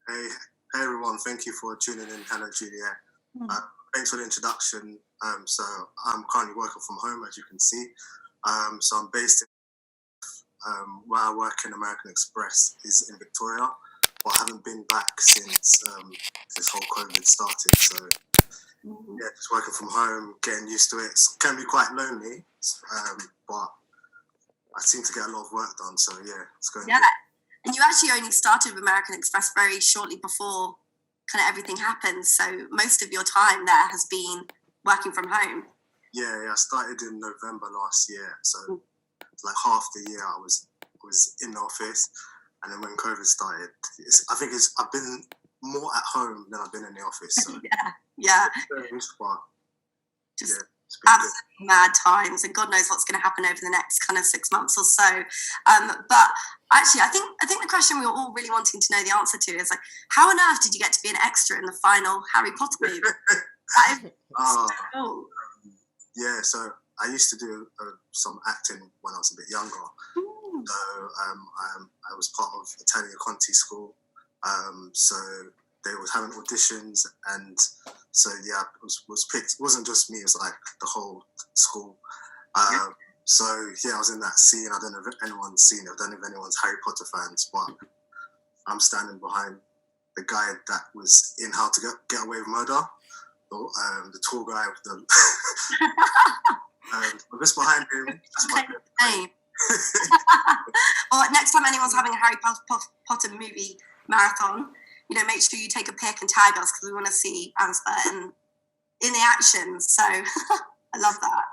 Hey, hey everyone, thank you for tuning in. Hello, Juliet. Uh, Thanks for the introduction. So I'm currently working from home, as you can see. So I'm based in, where I work in American Express is in Victoria, but I haven't been back since this whole COVID started. So yeah, just working from home, getting used to it. It can be quite lonely, but I seem to get a lot of work done. So yeah, it's going Yeah, good. and you actually only started with American Express very shortly before kind of everything happened. So most of your time there has been working from home. Yeah, I started in November last year. So like half the year I was in the office, and then when COVID started, I've been more at home than I've been in the office. So Yeah, strange, but just yeah, it's been good. absolutely mad times, and God knows what's going to happen over the next kind of 6 months or so. But actually, I think the question we were all really wanting to know the answer to is like, how on earth did you get to be an extra in the final Harry Potter movie? That is so cool. Yeah, so I used to do some acting when I was a bit younger. So I was part of Italia Conti School. So they was having auditions, and so yeah, was picked. It wasn't just me; it was like the whole school. So yeah, I was in that scene. I don't know if anyone's seen it. I don't know if anyone's Harry Potter fans, but I'm standing behind the guy that was in How to Get Away with Murder. The tall guy with the just behind him. That's my name. Well, next time anyone's having a Harry Potter movie marathon, make sure you take a pic and tag us because we want to see Ansbert in the action. So I love that.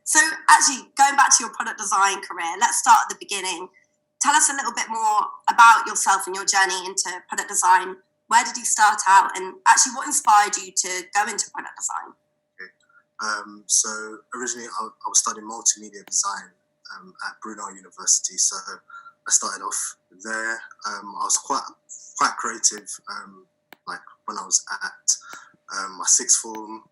So actually, going back to your product design career, let's start at the beginning. Tell us a little bit more about yourself and your journey into product design. Where did you start out, and actually what inspired you to go into product design? So originally I was studying multimedia design at Brunel University. So I started off there. I was quite creative, like when I was at my sixth form.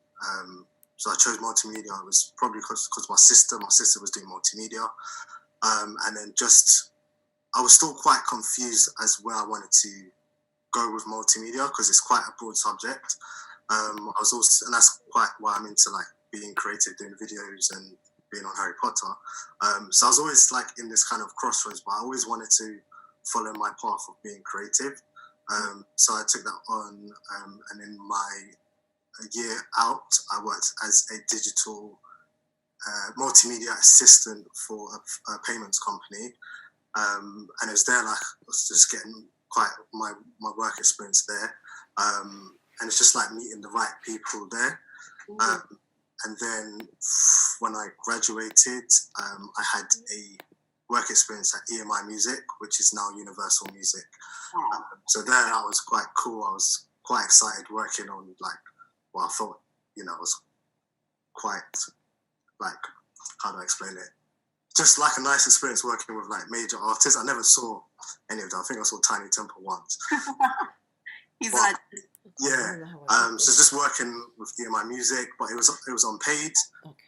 So I chose multimedia. It was probably because my sister was doing multimedia, and then I was still quite confused as where I wanted to go with multimedia because it's quite a broad subject. I was also, and that's quite why I'm into like being creative, doing videos and being on Harry Potter. So I was always like in this kind of crossroads, but I always wanted to follow my path of being creative. So I took that on, and in my year out, I worked as a digital multimedia assistant for a payments company. And it was there like I was just getting quite my work experience there. And it's just like meeting the right people there. And then when I graduated, I had a work experience at EMI Music, which is now Universal Music. So there that was quite cool. I was quite excited working on I thought, it was quite like, how do I explain it? Just like a nice experience working with like major artists. I never saw any of them. I think I saw Tiny Temple once. He's like, yeah. So just working with EMI Music, but it was unpaid.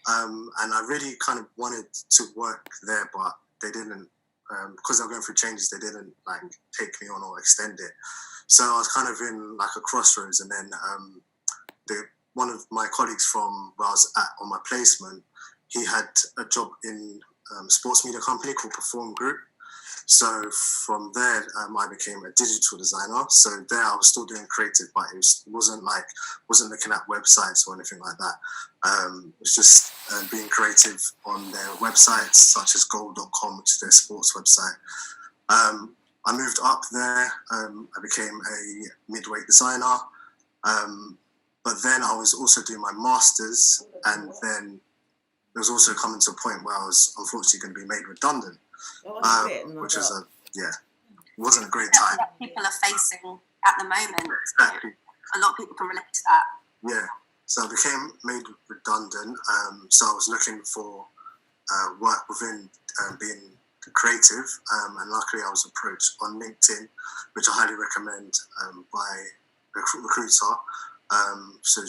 And I really kind of wanted to work there, but they didn't, because they were going through changes. They didn't like take me on or extend it. So I was kind of in like a crossroads, and then one of my colleagues from where I was at on my placement, he had a job in a sports media company called Perform Group. So from there, I became a digital designer. So there, I was still doing creative, but it wasn't looking at websites or anything like that. It was just being creative on their websites, such as goal.com, which is their sports website. I moved up there. I became a midweight designer. But then I was also doing my master's, and then it was also coming to a point where I was unfortunately going to be made redundant. Which was wasn't a great time. That people are facing at the moment. Exactly. So a lot of people can relate to that. Yeah. So I became made redundant. So I was looking for work within being creative, and luckily I was approached on LinkedIn, which I highly recommend, by a recruiter. So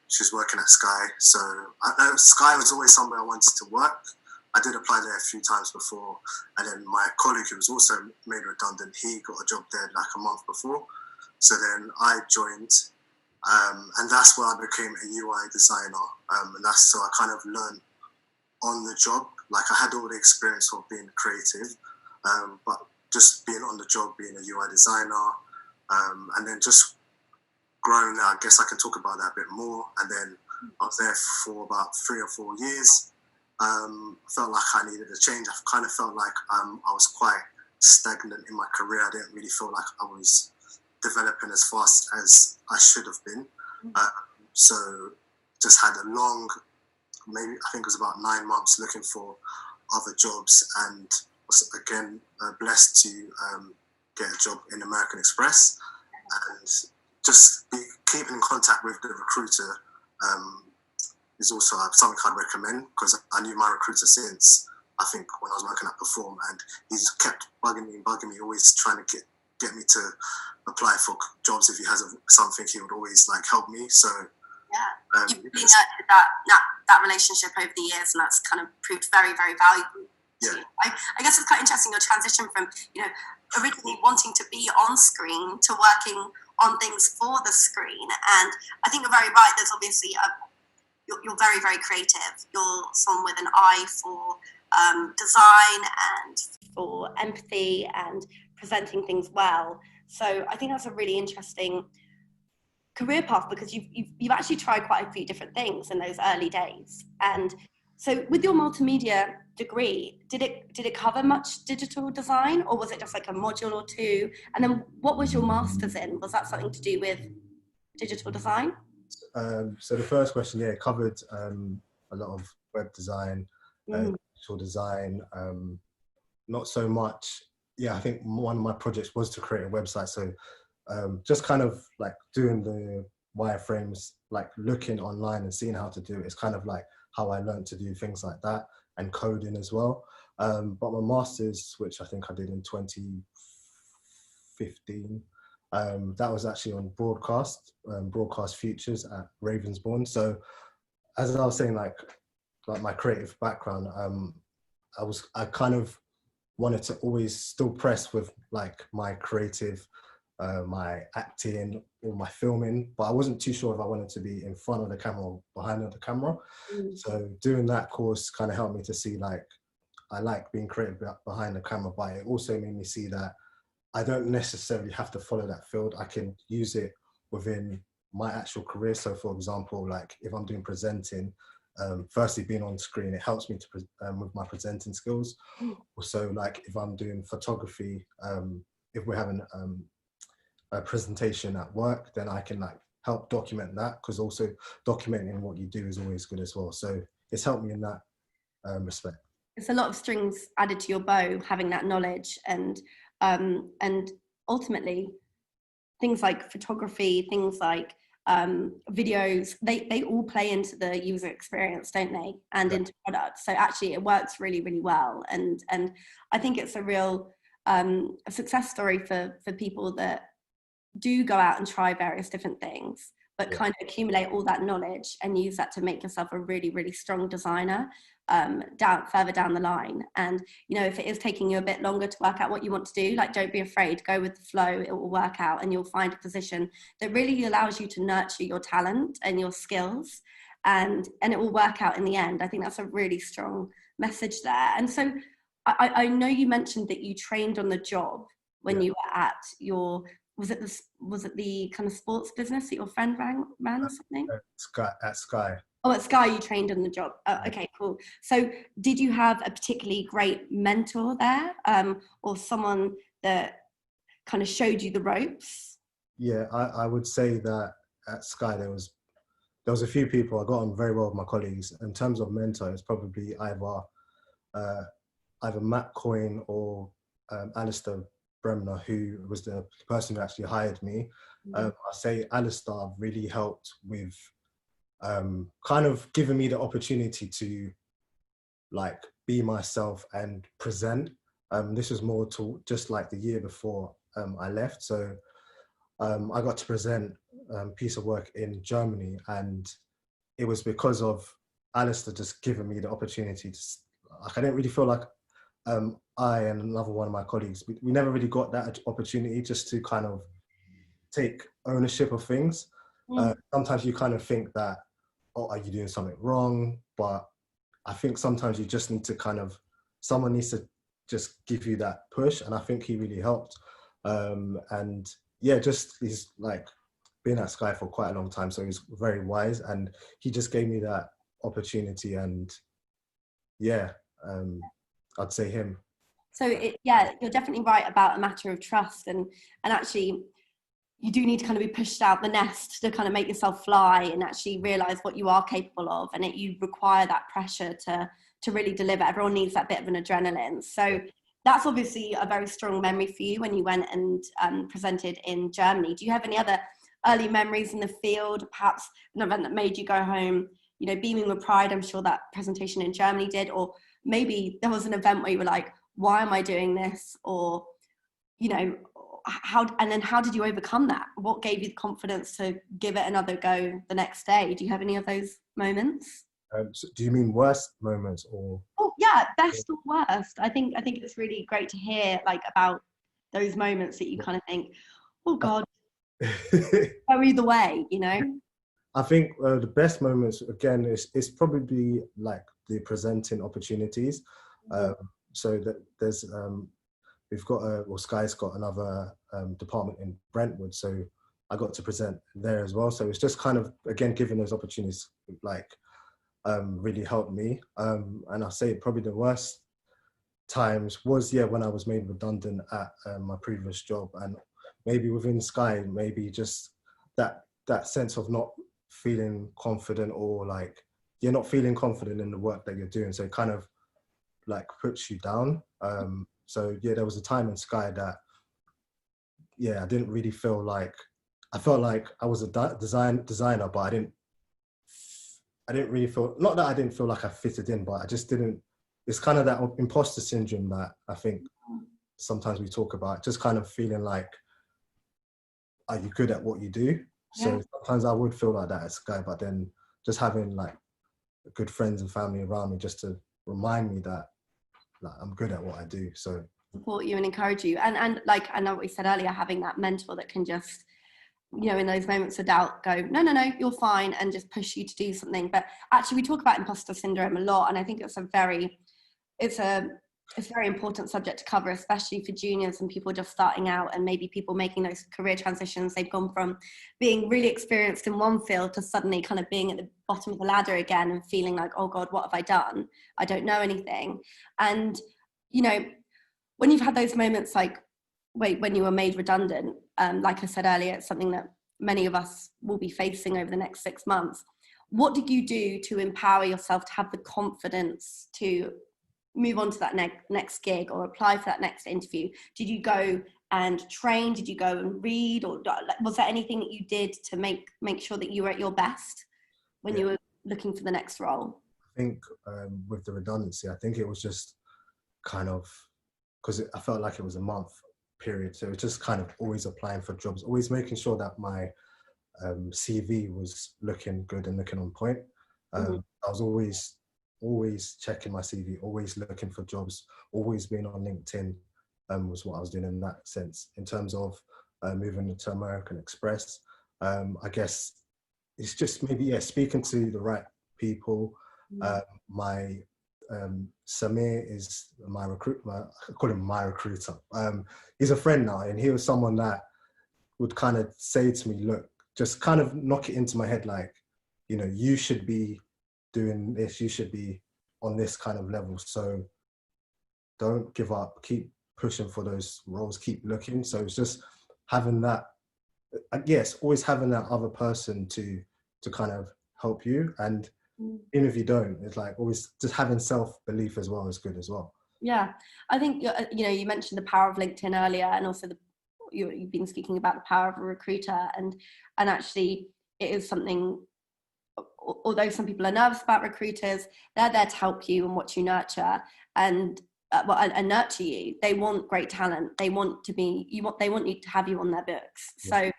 she's working at Sky. So Sky was always somewhere I wanted to work. I did apply there a few times before, and then my colleague who was also made redundant, he got a job there like a month before. So then I joined, and that's where I became a UI designer. And that's so I kind of learned on the job. Like I had all the experience of being creative, but just being on the job, being a UI designer, and then just growing. I guess I can talk about that a bit more. And then I was there for about 3 or 4 years. Felt like I needed a change. I kind of felt like I was quite stagnant in my career. I didn't really feel like I was developing as fast as I should have been. So just had a long, maybe I think it was about 9 months looking for other jobs, and was again blessed to get a job in American Express, and just keeping in contact with the recruiter is also something I'd recommend, because I knew my recruiter since I think when I was working at Perform, and he's kept bugging me, always trying to get me to apply for jobs. If he has something, he would always like help me. So yeah, you've really nurtured that relationship over the years, and that's kind of proved very, very valuable. Yeah, I guess it's quite interesting your transition from, you know, originally wanting to be on screen to working on things for the screen. And I think you're very right. There's obviously you're very, very creative. You're someone with an eye for design and for empathy and presenting things well. So I think that's a really interesting career path, because you've actually tried quite a few different things in those early days. And so with your multimedia degree, did it cover much digital design, or was it just like a module or two? And then what was your master's in? Was that something to do with digital design? So the first question, yeah, it covered a lot of web design, digital design, not so much. Yeah, I think one of my projects was to create a website. So just kind of like doing the wireframes, like looking online and seeing how to do it. It's kind of like how I learned to do things like that, and coding as well. But my master's, which I think I did in 2015, that was actually on broadcast futures at Ravensbourne. So as I was saying, like my creative background, I kind of wanted to always still press with like my creative, my acting or my filming, but I wasn't too sure if I wanted to be in front of the camera or behind the camera. So doing that course kind of helped me to see like I like being creative behind the camera, but it also made me see that I don't necessarily have to follow that field. I can use it within my actual career. So for example, like if I'm doing presenting, firstly being on screen, it helps me to with my presenting skills. Also, like if I'm doing photography, if we're having a presentation at work, then I can like help document that, because also documenting what you do is always good as well. So it's helped me in that respect. It's a lot of strings added to your bow, having that knowledge, and ultimately things like photography, things like videos, they all play into the user experience, don't they? And into products. So actually it works really, really well. And I think it's a real a success story for people that do go out and try various different things, but kind of accumulate all that knowledge and use that to make yourself a really, really strong designer further down the line. And, you know, if it is taking you a bit longer to work out what you want to do, like, don't be afraid, go with the flow, it will work out, and you'll find a position that really allows you to nurture your talent and your skills, and it will work out in the end. I think that's a really strong message there. And so I know you mentioned that you trained on the job when you were at your, was it the kind of sports business that your friend ran or something? At Sky. Oh, at Sky you trained on the job. Oh, okay, cool. So did you have a particularly great mentor there, or someone that kind of showed you the ropes? Yeah, I would say that at Sky there was a few people. I got on very well with my colleagues. In terms of mentor, it's probably either Matt Coyne or Alistair Bremner, who was the person who actually hired me. I say Alistair really helped with kind of giving me the opportunity to like be myself and present. This was more to just like the year before I left. So I got to present a piece of work in Germany, and it was because of Alistair just giving me the opportunity to, like, I didn't really feel like I and another one of my colleagues, we never really got that opportunity just to kind of take ownership of things. Sometimes you kind of think that, oh, are you doing something wrong? But I think sometimes you just need to someone needs to just give you that push. And I think he really helped. And yeah, he's like been at Sky for quite a long time. So he's very wise, and he just gave me that opportunity. And yeah, I'd say him. So you're definitely right about a matter of trust, and actually you do need to kind of be pushed out the nest to kind of make yourself fly and actually realize what you are capable of, and you require that pressure to really deliver. Everyone needs that bit of an adrenaline. So that's obviously a very strong memory for you when you went and presented in Germany. Do you have any other early memories in the field, perhaps an event that made you go home, you know, beaming with pride? I'm sure that presentation in Germany did. Or maybe there was an event where you were like, why am I doing this? Or, you know, how did you overcome that? What gave you the confidence to give it another go the next day? Do you have any of those moments? So do you mean worst moments or? Oh yeah, best or worst. I think it's really great to hear like about those moments that you kind of think, oh God, go either way, you know? I think the best moments again is probably like the presenting opportunities. So that there's we've got Sky's got another department in Brentwood, so I got to present there as well. So it's just kind of again giving those opportunities like really helped me. And I'll say probably the worst times was when I was made redundant at my previous job, and maybe within Sky, maybe just that sense of not feeling confident, or like you're not feeling confident in the work that you're doing, so it kind of like puts you down. So there was a time in Sky that I didn't really feel like, I felt like I was a designer, but I didn't really feel, not that I didn't feel like I fitted in, but I just didn't. It's kind of that imposter syndrome that I think sometimes we talk about, just kind of feeling like, are you good at what you do? So sometimes I would feel like that at Sky, but then just having like good friends and family around me just to remind me that like I'm good at what I do. So support you and encourage you, and like I know what we said earlier, having that mentor that can just, you know, in those moments of doubt go, no, you're fine, and just push you to do something. But actually we talk about imposter syndrome a lot, and I think it's a very important subject to cover, especially for juniors and people just starting out, and maybe people making those career transitions. They've gone from being really experienced in one field to suddenly kind of being at the bottom of the ladder again and feeling like, oh God, what have I done? I don't know anything. And, you know, when you've had those moments like, when you were made redundant, like I said earlier, it's something that many of us will be facing over the next 6 months. What did you do to empower yourself to have the confidence to move on to that next gig or apply for that next interview? Did you go and train? Did you go and read? Or was there anything that you did to make sure that you were at your best when you were looking for the next role? I think with the redundancy, I think it was just kind of, because I felt like it was a month period. So it was just kind of always applying for jobs, always making sure that my CV was looking good and looking on point. I was always checking my CV, always looking for jobs, always being on LinkedIn was what I was doing in that sense. In terms of moving into American Express, I guess it's just maybe, speaking to the right people. My Samir is my recruiter. I call him my recruiter. He's a friend now, and he was someone that would kind of say to me, look, just kind of knock it into my head, like, you know, you should be doing this, you should be on this kind of level. So don't give up, keep pushing for those roles, keep looking. So it's just having that, always having that other person to kind of help you. And even if you don't, it's like always just having self-belief as well is good as well. Yeah, I think, you know, you mentioned the power of LinkedIn earlier, and also you've been speaking about the power of a recruiter, and actually it is something, although some people are nervous about recruiters, they're there to help you and watch you nurture and nurture you. They want great talent. They want they want you to have you on their books. So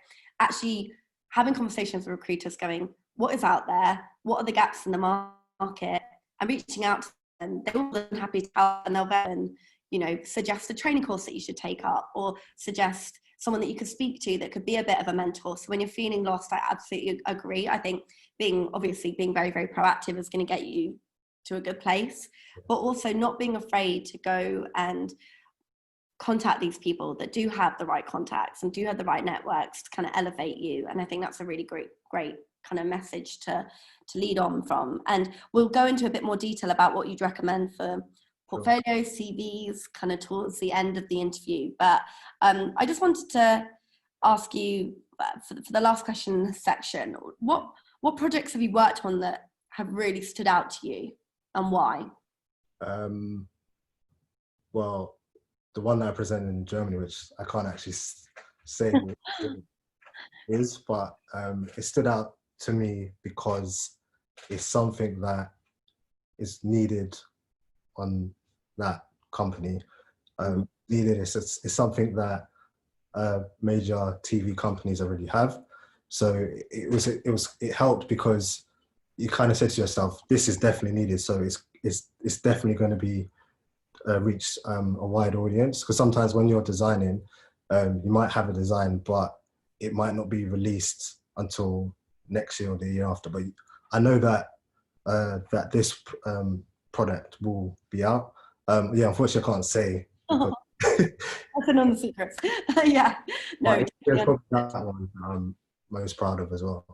actually having conversations with recruiters, going, what is out there? What are the gaps in the market? And reaching out to them. They're all happy to help, and they'll then, you know, suggest a training course that you should take up, or suggest someone that you could speak to that could be a bit of a mentor. So when you're feeling lost, I absolutely agree. I think being very, very proactive is going to get you to a good place, but also not being afraid to go and contact these people that do have the right contacts and do have the right networks to kind of elevate you. And I think that's a really great kind of message to lead on from. And we'll go into a bit more detail about what you'd recommend for portfolios, CVs, kind of towards the end of the interview. But I just wanted to ask you for the last question section, what projects have you worked on that have really stood out to you, and why? Well, the one that I presented in Germany, which I can't actually say what it is, but it stood out to me because it's something that is needed on that company. Needed is something that major TV companies already have. So it helped because you kind of said to yourself, this is definitely needed. So it's definitely going to be reach a wide audience, because sometimes when you're designing, you might have a design, but it might not be released until next year or the year after. But I know that that this product will be out. Unfortunately, I can't say. That's another secret. Yeah, no. It's probably that one I'm most proud of as well.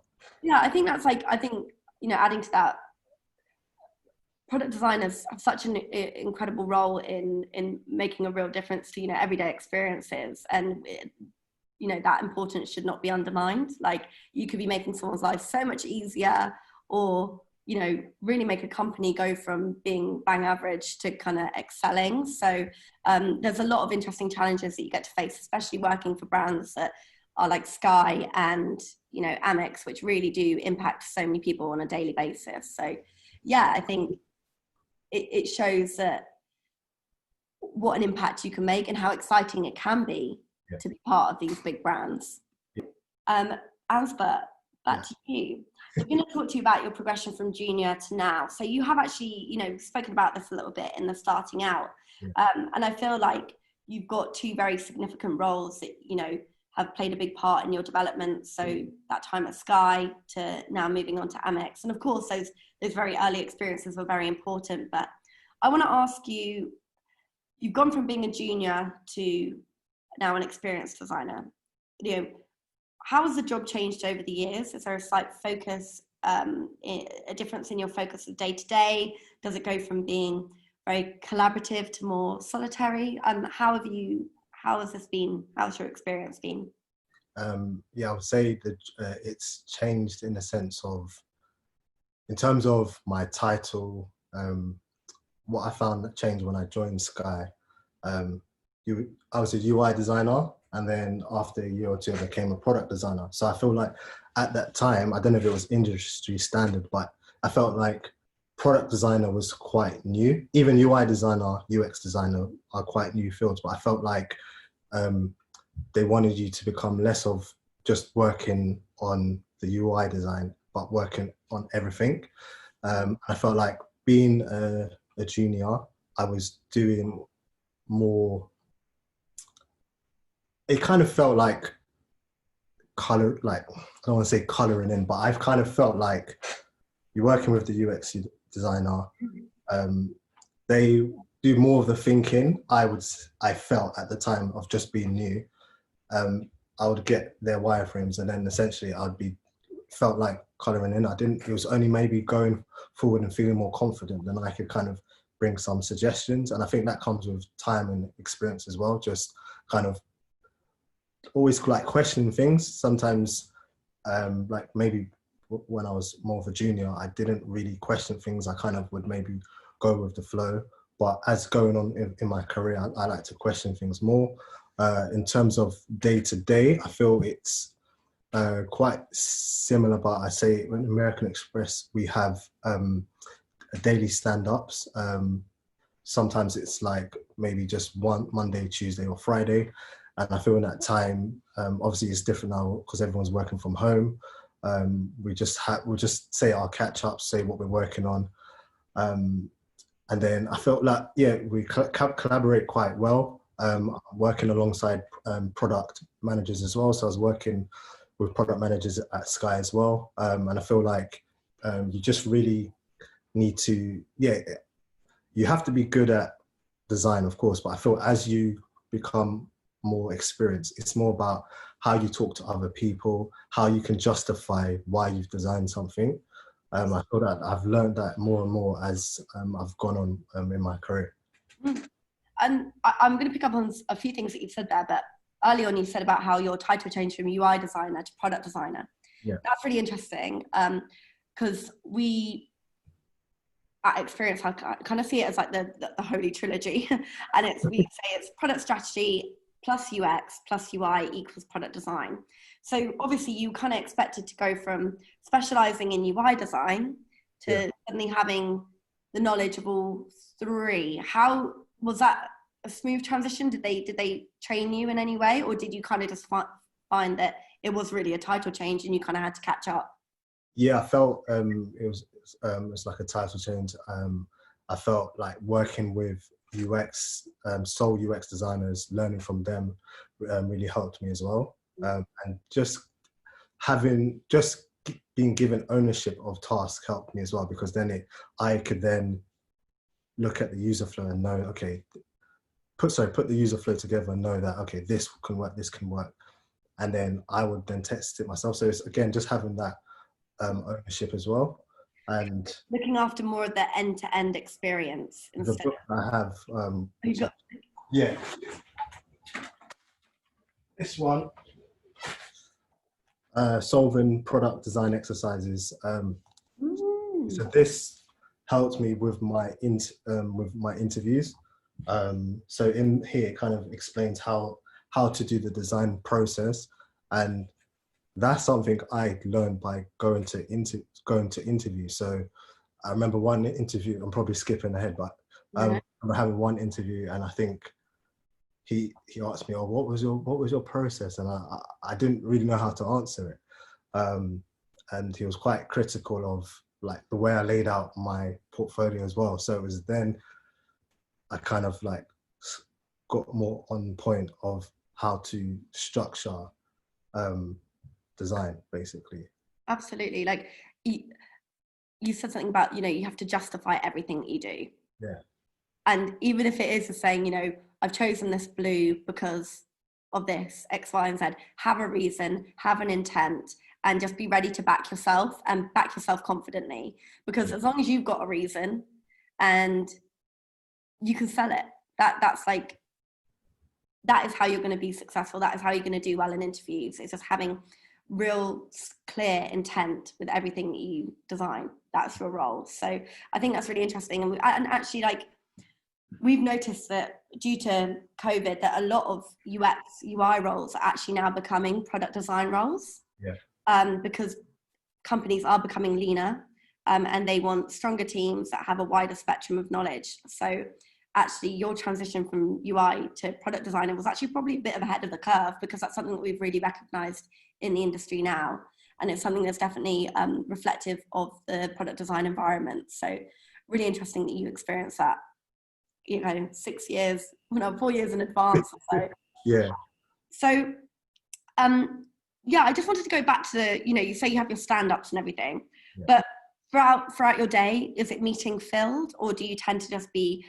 Yeah, I think adding to that, product designers have such an incredible role in making a real difference to everyday experiences, and that importance should not be undermined. Like, you could be making someone's life so much easier, or really make a company go from being bang average to kind of excelling. So there's a lot of interesting challenges that you get to face, especially working for brands that are like Sky and Amex, which really do impact so many people on a daily basis. So yeah, I think it shows that what an impact you can make and how exciting it can be to be part of these big brands. Ansbert, back to you. I'm going to talk to you about your progression from junior to now. So you have actually, spoken about this a little bit in the starting out. And I feel like you've got two very significant roles that, have played a big part in your development. So that time at Sky to now moving on to Amex. And of course, those very early experiences were very important. But I want to ask you, you've gone from being a junior to now an experienced designer. How has the job changed over the years? Is there a slight focus, a difference in your focus of day to day? Does it go from being very collaborative to more solitary? How has this been? How's your experience been? I would say that it's changed in the sense of, in terms of my title, what I found that changed when I joined Sky. I was a UI designer, and then after a year or two, I became a product designer. So I feel like at that time, I don't know if it was industry standard, but I felt like product designer was quite new. Even UI designer, UX designer are quite new fields, but I felt like they wanted you to become less of just working on the UI design, but working on everything. I felt like being a junior, I was doing more. It kind of felt like color, like, I don't want to say coloring in, but I've kind of felt like you're working with the UX designer. They do more of the thinking. I felt at the time of just being new. I would get their wireframes, and then essentially felt like coloring in. It was only maybe going forward and feeling more confident, then I could kind of bring some suggestions. And I think that comes with time and experience as well. Just kind of always like questioning things. Sometimes, like maybe when I was more of a junior, I didn't really question things. I kind of would maybe go with the flow. But as going on in my career, I like to question things more. In terms of day to day, I feel it's quite similar, but I say in American Express, we have daily stand-ups. Sometimes it's like maybe just one Monday, Tuesday or Friday. And I feel in that time, obviously it's different now because everyone's working from home. We'll just say our catch-ups, say what we're working on. And then I felt like, we collaborate quite well. working alongside product managers as well. So I was working with product managers at Sky as well. And I feel like you just really need to, you have to be good at design, of course, but I feel as you become more experienced, it's more about how you talk to other people, how you can justify why you've designed something. I feel that I've learned that more and more as I've gone on in my career. And I'm going to pick up on a few things that you've said there, but early on you said about how your title changed from UI designer to product designer. Yeah. That's really interesting, because we at Experience I kind of see it as like the holy trilogy. And we say it's product strategy plus UX plus UI equals product design. So obviously you kind of expected to go from specializing in UI design to suddenly having the knowledge of all three. How was that a smooth transition? Did they train you in any way, or did you kind of just find that it was really a title change and you kind of had to catch up? Yeah, I felt it was like a title change. I felt like working with UX, sole UX designers, learning from them really helped me as well. And just being given ownership of tasks helped me as well, because then I could then look at the user flow and know, okay, put the user flow together and know that, okay, this can work, this can work. And then I would then test it myself. So it's, again, just having that ownership as well. And looking after more of the end-to-end experience instead. The book I have, this one, solving product design exercises. So this helped me with my interviews. So in here, it kind of explains how to do the design process, and that's something I learned by going to interview. So I remember one interview, I'm probably skipping ahead, but I remember having one interview, and I think he asked me, "Oh, what was your process?" And I didn't really know how to answer it, and he was quite critical of like the way I laid out my portfolio as well. So it was then I kind of like got more on point of how to structure design, basically. Absolutely. Like you said something about, you have to justify everything that you do. Yeah. And even if it is saying, I've chosen this blue because of this X, Y, and Z, have a reason, have an intent, and just be ready to back yourself and back yourself confidently. Because as long as you've got a reason and you can sell it, that's like, that is how you're going to be successful. That is how you're going to do well in interviews. It's just having real clear intent with everything that you design. That's your role. So I think that's really interesting. And actually, like, we've noticed that due to COVID, that a lot of UX, UI roles are actually now becoming product design roles. Yeah. Because companies are becoming leaner, and they want stronger teams that have a wider spectrum of knowledge. So actually your transition from UI to product designer was actually probably a bit of ahead of the curve, because that's something that we've really recognized in the industry now. And it's something that's definitely reflective of the product design environment. So really interesting that you experienced that, 6 years, 4 years in advance. So yeah. So I just wanted to go back to you say you have your stand-ups and everything, but throughout your day, is it meeting filled, or do you tend to just be,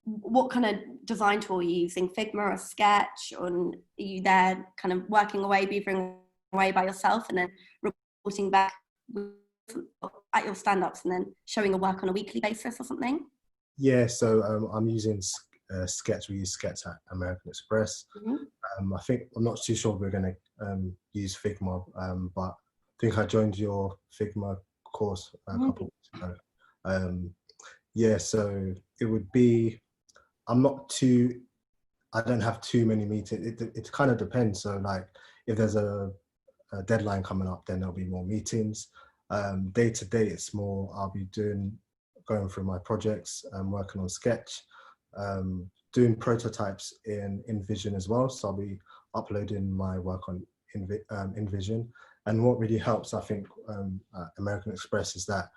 what kind of design tool are you using? Figma or Sketch? Or are you there kind of working away, beavering away by yourself, and then reporting back at your stand-ups and then showing your work on a weekly basis or something? Yeah, so I'm using Sketch. We use Sketch at American Express. Mm-hmm. I think, I'm not too sure we're going to use Figma, but I think I joined your Figma course a couple of weeks ago. So it would be, I don't have too many meetings. It kind of depends. So like if there's a deadline coming up, then there'll be more meetings. Day to day, it's more, I'll be going through my projects, working on Sketch, doing prototypes in InVision as well. So I'll be uploading my work on InVision. And what really helps, I think, at American Express is that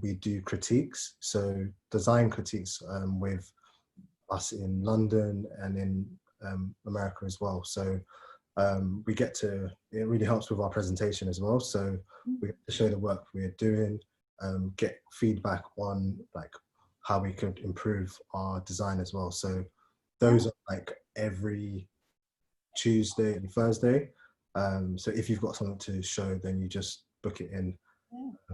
we do critiques. So design critiques with us in London and in America as well. So we get to, it really helps with our presentation as well. So we get to show the work we're doing, get feedback on like how we could improve our design as well. So those are like every Tuesday and Thursday. So if you've got something to show, then you just book it in.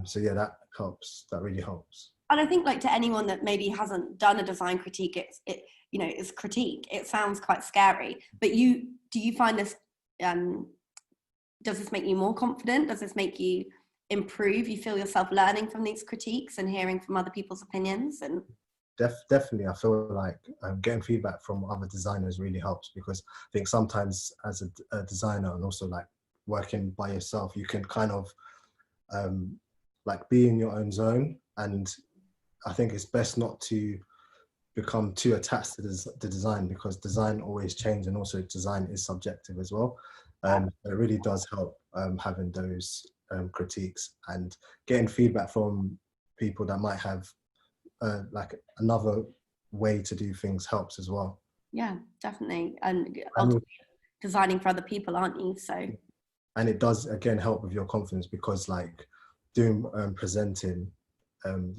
So yeah, that helps. That really helps. And I think, like, to anyone that maybe hasn't done a design critique, it's critique. It sounds quite scary. But do you find this? Does this make you more confident? Does this make you improve? You feel yourself learning from these critiques and hearing from other people's opinions? And definitely, I feel like getting feedback from other designers really helps, because I think sometimes as a designer, and also like working by yourself, you can kind of like be in your own zone. And I think it's best not to become too attached to the design, because design always changes, and also design is subjective as well. It really does help having those critiques and getting feedback from people that might have like another way to do things helps as well. Yeah, definitely. And ultimately designing for other people, aren't you? So, and it does again help with your confidence, because like doing presenting,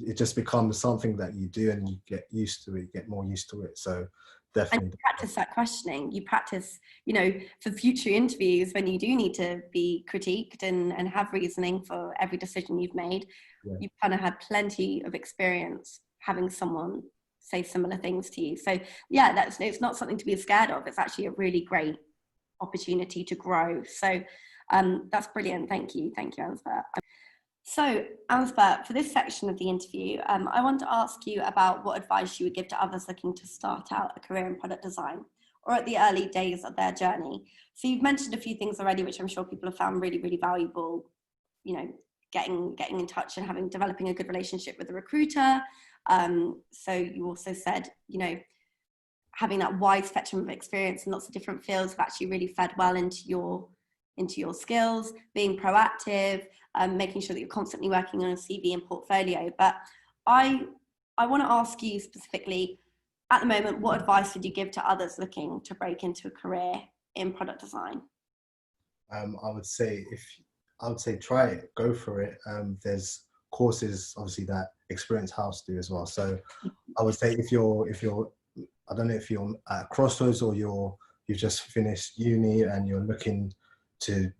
it just becomes something that you do, and you get used to it, you get more used to it. So definitely. And you practice that questioning. You practice, for future interviews when you do need to be critiqued and have reasoning for every decision you've made. Yeah. You've kind of had plenty of experience having someone say similar things to you. So yeah, it's not something to be scared of. It's actually a really great opportunity to grow. So that's brilliant. Thank you, Ansbert. So, Ansbert, for this section of the interview, I want to ask you about what advice you would give to others looking to start out a career in product design, or at the early days of their journey. So you've mentioned a few things already, which I'm sure people have found really, really valuable, getting in touch and developing a good relationship with a recruiter. So you also said, having that wide spectrum of experience in lots of different fields have actually really fed well into your skills, being proactive, making sure that you're constantly working on a CV and portfolio. But I want to ask you specifically, at the moment, what advice would you give to others looking to break into a career in product design? I would say try it, go for it. There's courses obviously that experienced Haus do as well. So I would say if you're I don't know if you're at crossroads, or you've just finished uni and you're looking to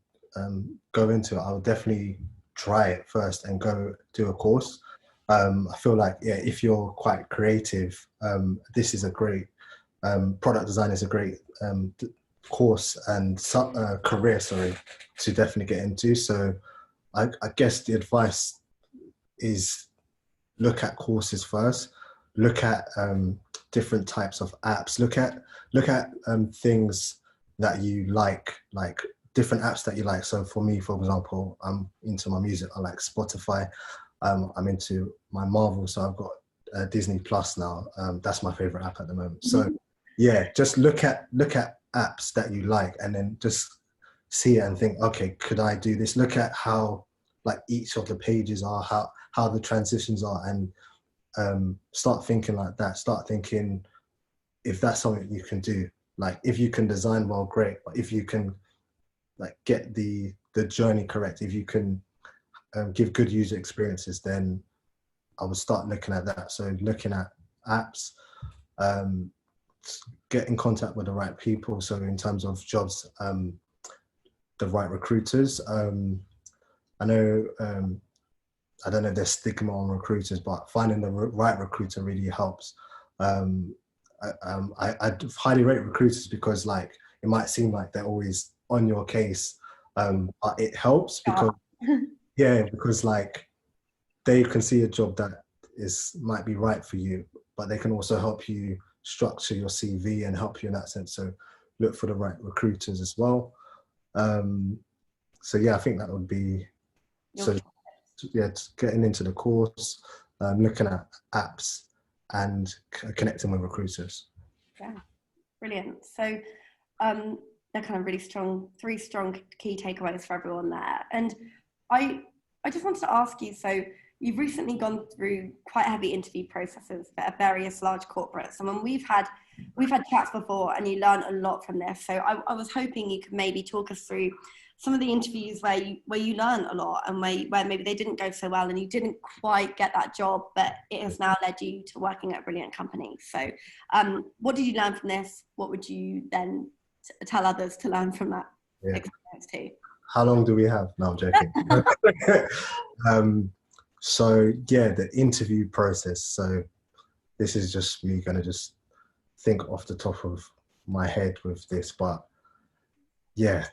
go into it, I would definitely try it first and go do a course. I feel like, if you're quite creative, this is a great product design is a great course and career, to definitely get into. So I guess the advice is look at courses first, look at different types of apps, look at things that you like different apps that you like. So for me, for example, I'm into my music. I like Spotify. I'm into my Marvel, so I've got Disney Plus now. That's my favorite app at the moment. So yeah, just look at apps that you like, and then just see it and think, okay, could I do this? Look at how like each of the pages are, how the transitions are, and start thinking like that. Start thinking if that's something you can do. Like if you can design well, great. But if you can like get the journey correct, if you can give good user experiences, then I would start looking at that. So looking at apps, get in contact with the right people. So in terms of jobs, the right recruiters. I know, I don't know if there's stigma on recruiters, but finding the right recruiter really helps. I highly rate recruiters, because like it might seem like they're always on your case, but it helps because because like they can see a job that might be right for you, but they can also help you structure your CV and help you in that sense. So look for the right recruiters as well. So yeah, I think that would be getting into the course, looking at apps, and connecting with recruiters. Yeah, brilliant. So they're kind of really three strong key takeaways for everyone there. And I just wanted to ask you, so you've recently gone through quite heavy interview processes at various large corporates. And when we've had we've had chats before and you learn a lot from this. So I was hoping you could maybe talk us through some of the interviews where you learn a lot and where maybe they didn't go so well and you didn't quite get that job, but it has now led you to working at a brilliant company. So what did you learn from this? What would you then tell others to learn from that experience too? How long do we have? No, I'm joking. So yeah, the interview process. So this is just me gonna just think off the top of my head with this, but yeah.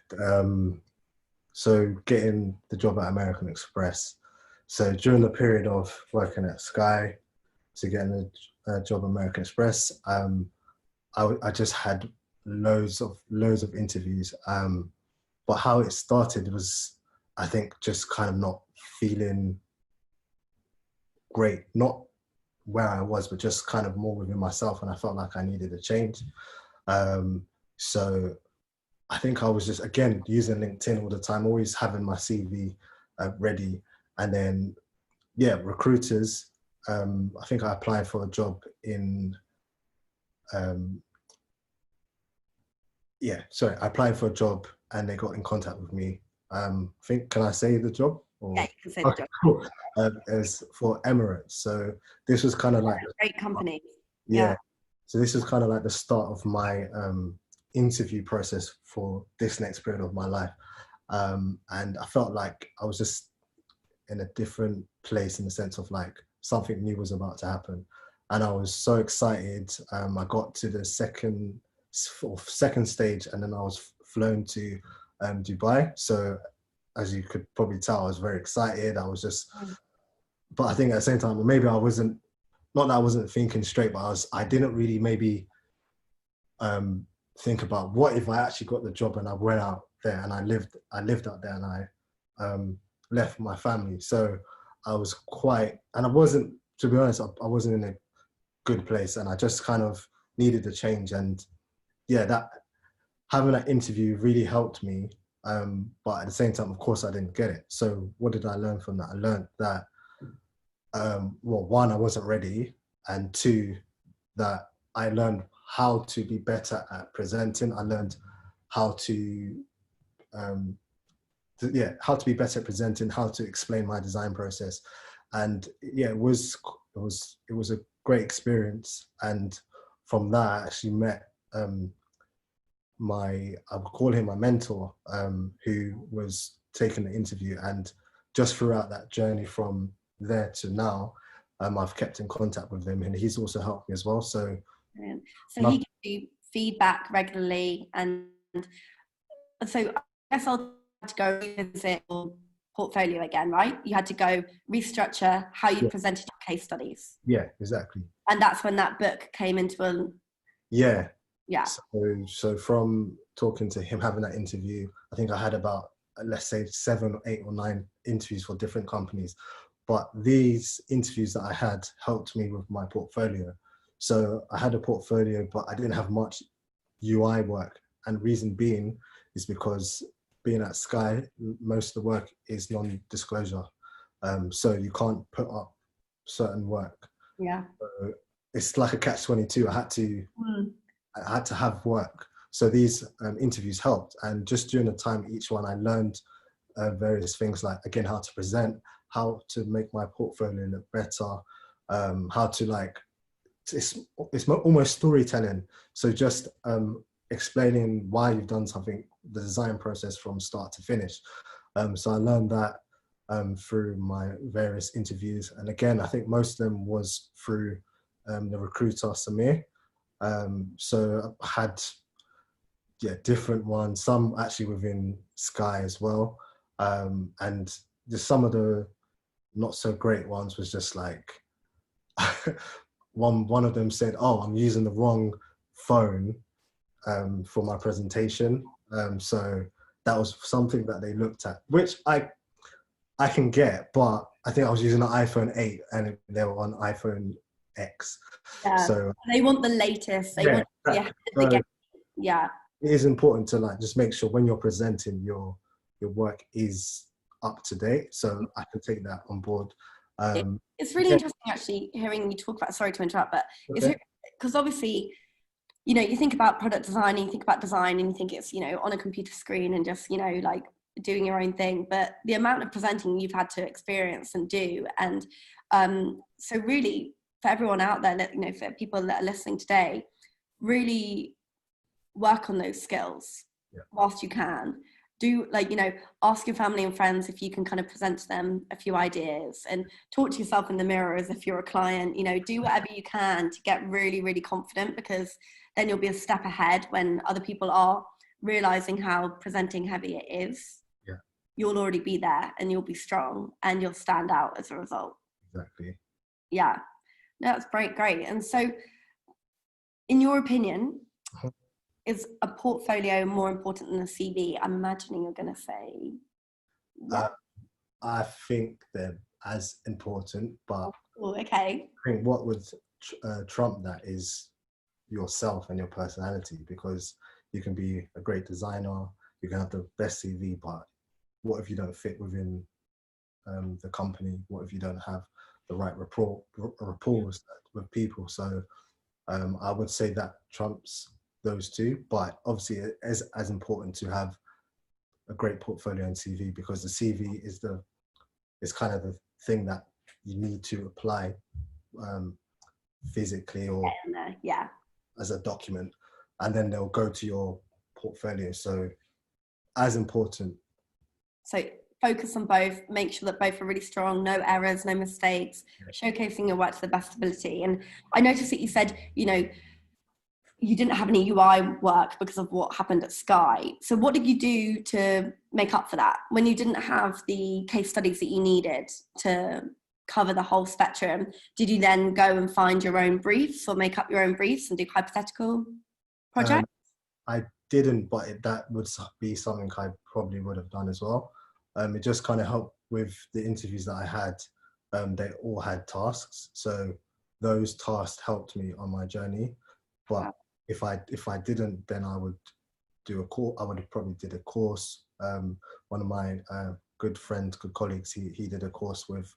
So getting the job at American Express. So during the period of working at Sky to getting a job at American Express, I just had loads of interviews. But how it started was, I think, just kind of not feeling great, not where I was, but just kind of more within myself, and I felt like I needed a change. So I think I was just, again, using LinkedIn all the time, always having my CV ready. And then, yeah, recruiters, I think I applied for a job in, I applied for a job and they got in contact with me. Can I say the job? Or? Yeah, you can say the job. Cool. It's for Emirates. So this was kind of like a great company. Yeah. So this was kind of like the start of my interview process for this next period of my life. And I felt like I was just in a different place in the sense of like something new was about to happen. And I was so excited. I got to the second stage and then I was flown to Dubai. So as you could probably tell, I was very excited. I was just, but I think at the same time, maybe I wasn't, not that I wasn't thinking straight, but I didn't really maybe think about what if I actually got the job and I went out there and I lived out there and I left my family. So I was and I wasn't, to be honest, I wasn't in a good place and I just kind of needed a change. And yeah, that having that interview really helped me. But at the same time, of course, I didn't get it. So what did I learn from that? I learned that, well, one, I wasn't ready. And two, that I learned how to be better at presenting. I learned how to be better at presenting, how to explain my design process. And yeah, it was a great experience. And from that, I actually met I would call him my mentor, who was taking the interview. And just throughout that journey from there to now, I've kept in contact with him and he's also helped me as well. So he gives you feedback regularly, and so I guess I'll have to go revisit your portfolio again, right? You had to go restructure how you presented your case studies. Yeah, exactly. And that's when that book came into Yeah. So So from talking to him, having that interview, I think I had about, let's say 7 or 8 or 9 interviews for different companies. But these interviews that I had helped me with my portfolio. So I had a portfolio, but I didn't have much UI work. And reason being is because being at Sky, most of the work is non-disclosure. So you can't put up certain work. Yeah. So it's like a catch-22. I had to have work. So these interviews helped. And just during the time, each one, I learned various things like, again, how to present, how to make my portfolio look better, how to it's almost storytelling. So just explaining why you've done something, the design process from start to finish. So I learned that through my various interviews. And again, I think most of them was through the recruiter, Samir. So I had different ones, some actually within Sky as well. And just some of the not so great ones was just like, one of them said, "Oh, I'm using the wrong phone for my presentation." So that was something that they looked at, which I can get, but I think I was using an iPhone 8 and they were on iPhone X. Yeah. So they want the latest. They want It is important to just make sure when you're presenting your work is up to date. So I can take that on board. It's really interesting actually hearing you talk about, sorry to interrupt, but it's because obviously you know, you think about product design and you think about design and you think it's, you know, on a computer screen and just, you know, like doing your own thing, but the amount of presenting you've had to experience and do. And so really for everyone out there, you know, for people that are listening today, really work on those skills whilst you can. Do, like, you know, ask your family and friends if you can kind of present to them a few ideas, and talk to yourself in the mirror as if you're a client. You know, do whatever you can to get really, really confident, because then you'll be a step ahead when other people are realizing how presenting heavy it is. Yeah. You'll already be there and you'll be strong and you'll stand out as a result. Exactly. Yeah. No, that's great. And so, in your opinion, is a portfolio more important than a CV? I'm imagining you're going to say. Yeah. I think they're as important, but okay. I think what would trump that is yourself and your personality, because you can be a great designer, you can have the best CV, but what if you don't fit within the company? What if you don't have the right rapport with people? So I would say that trumps those two, but obviously it is as important to have a great portfolio and CV, because the CV is kind of the thing that you need to apply physically or as a document, and then they'll go to your portfolio. So as important. So focus on both, make sure that both are really strong, no errors, no mistakes, showcasing your work to the best ability. And I noticed that you said, you know, you didn't have any UI work because of what happened at Sky. So what did you do to make up for that? When you didn't have the case studies that you needed to cover the whole spectrum, did you then go and find your own briefs or make up your own briefs and do hypothetical projects? I didn't, but that would be something I probably would have done as well. It just kind of helped with the interviews that I had. They all had tasks. So those tasks helped me on my journey. But if I didn't, then I would do a course. I would have probably did a course. One of my good friends, good colleagues, he did a course with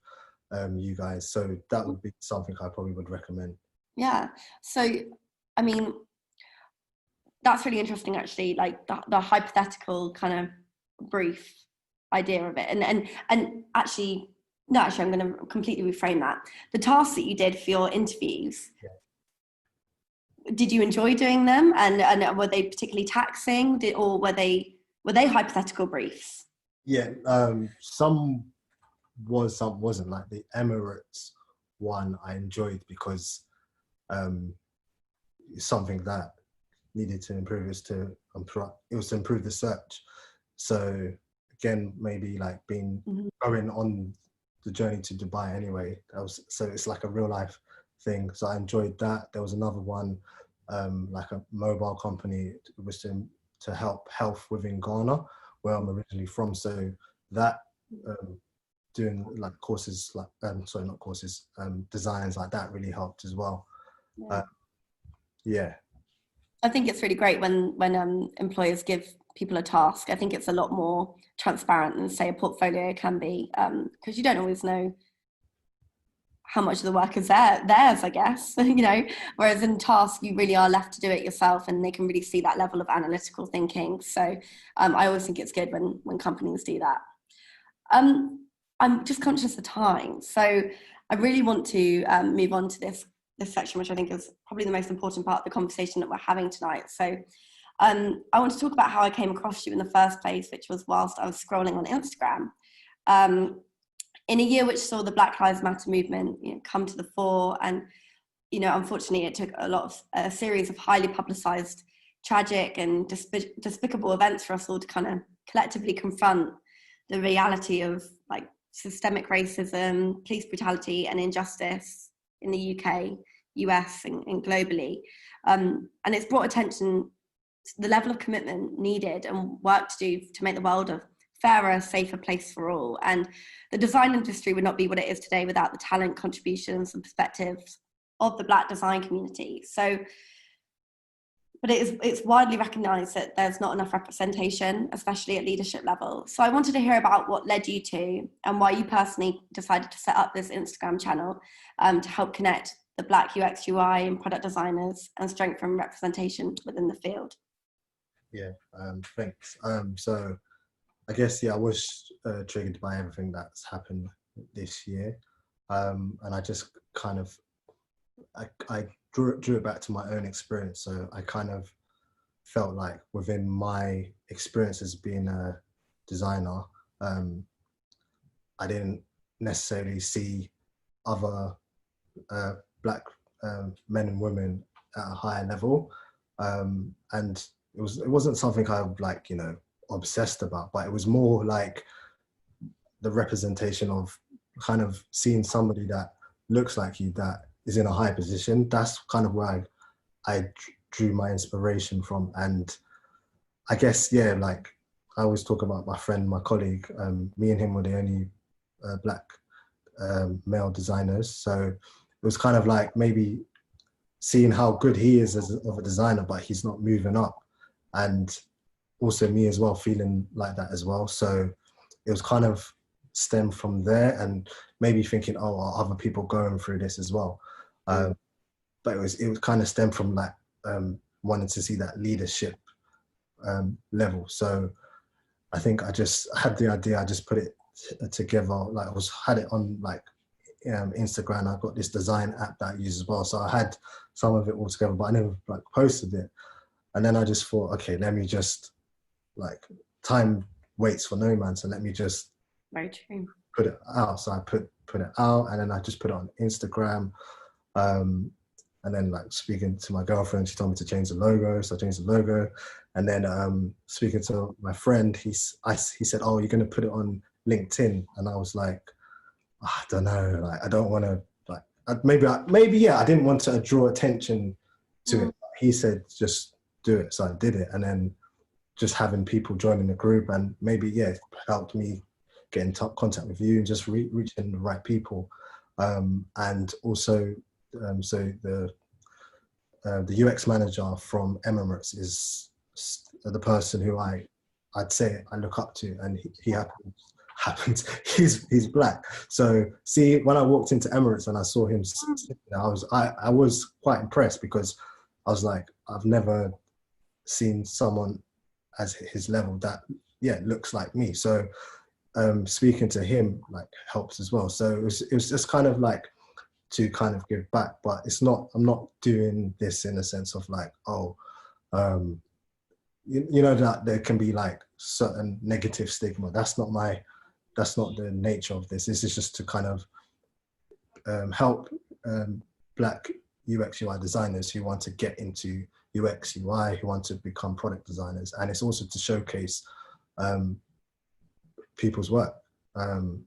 you guys. So that would be something I probably would recommend. Yeah. So, I mean, that's really interesting, actually, like the hypothetical kind of brief idea of it. And actually, I'm going to completely reframe that. The tasks that you did for your interviews, did you enjoy doing them? And were they particularly taxing, or were they hypothetical briefs? Yeah, some was, some wasn't. Like the Emirates one I enjoyed because it's something that needed to improve, it was to improve the search. So again, maybe like going on the journey to Dubai anyway, so it's like a real life thing. So I enjoyed that. There was another one, like a mobile company, it was to help health within Ghana, where I'm originally from. So that doing like courses, like not courses, designs like that really helped as well. I think it's really great when employers give people a task. I think it's a lot more transparent than, say, a portfolio can be, because you don't always know how much of the work is theirs, I guess, you know, whereas in task, you really are left to do it yourself, and they can really see that level of analytical thinking. So I always think it's good when companies do that. I'm just conscious of time. So I really want to move on to this section, which I think is probably the most important part of the conversation that we're having tonight. So I want to talk about how I came across you in the first place, which was whilst I was scrolling on Instagram. In a year which saw the Black Lives Matter movement, you know, come to the fore, and, you know, unfortunately it took a series of highly publicized, tragic and despicable events for us all to kind of collectively confront the reality of like systemic racism, police brutality and injustice in the UK, US and globally. And it's brought attention to the level of commitment needed and work to do to make the world a fairer, safer place for all. And the design industry would not be what it is today without the talent, contributions and perspectives of the Black design community. So, but it's widely recognised that there's not enough representation, especially at leadership level. So I wanted to hear about what led you to, and why you personally decided to set up this Instagram channel to help connect the Black UX UI and product designers and strengthen representation within the field? Yeah, thanks. So I guess, yeah, I was triggered by everything that's happened this year. And I just kind of, I drew it back to my own experience. So I kind of felt like within my experience as being a designer, I didn't necessarily see other Black men and women at a higher level. And it wasn't something I like, you know, obsessed about, but it was more like the representation of kind of seeing somebody that looks like you, that is in a high position. That's kind of where I drew my inspiration from. And I guess, yeah, like I always talk about my friend, my colleague, me and him were the only Black male designers. So it was kind of like maybe seeing how good he is of a designer, but he's not moving up. And also me as well, feeling like that as well. So it was kind of stemmed from there, and maybe thinking, oh, are other people going through this as well? But it was kind of stemmed from like wanting to see that leadership level. So I think I just had the idea, I just put it together. Like had it on like Instagram. I've got this design app that I use as well. So I had some of it all together, but I never like posted it. And then I just thought, okay, let me just like, time waits for no man, so let me just Very true. put it out. So I put it out, and then I just put it on Instagram. And then like speaking to my girlfriend, she told me to change the logo, so I changed the logo. And then speaking to my friend, he said, oh, you're going to put it on LinkedIn. And I was like, oh, I don't know, like I don't want to like, maybe yeah, I didn't want to draw attention to it. He said just do it, so I did it. And then just having people joining the group, and maybe, yeah, it helped me get in contact with you and just reaching the right people. And also, so the UX manager from Emirates is the person who I'd say I look up to, and he happens he's Black. So see, when I walked into Emirates and I saw him sitting there, I was quite impressed, because I was like, I've never seen someone as his level that, yeah, looks like me. So speaking to him like helps as well. So it was just kind of like to kind of give back, but I'm not doing this in a sense of like, oh, you know, that there can be like certain negative stigma. That's not the nature of this. This is just to kind of help Black UX UI designers who want to get into UX UI, who want to become product designers. And it's also to showcase people's work. Don't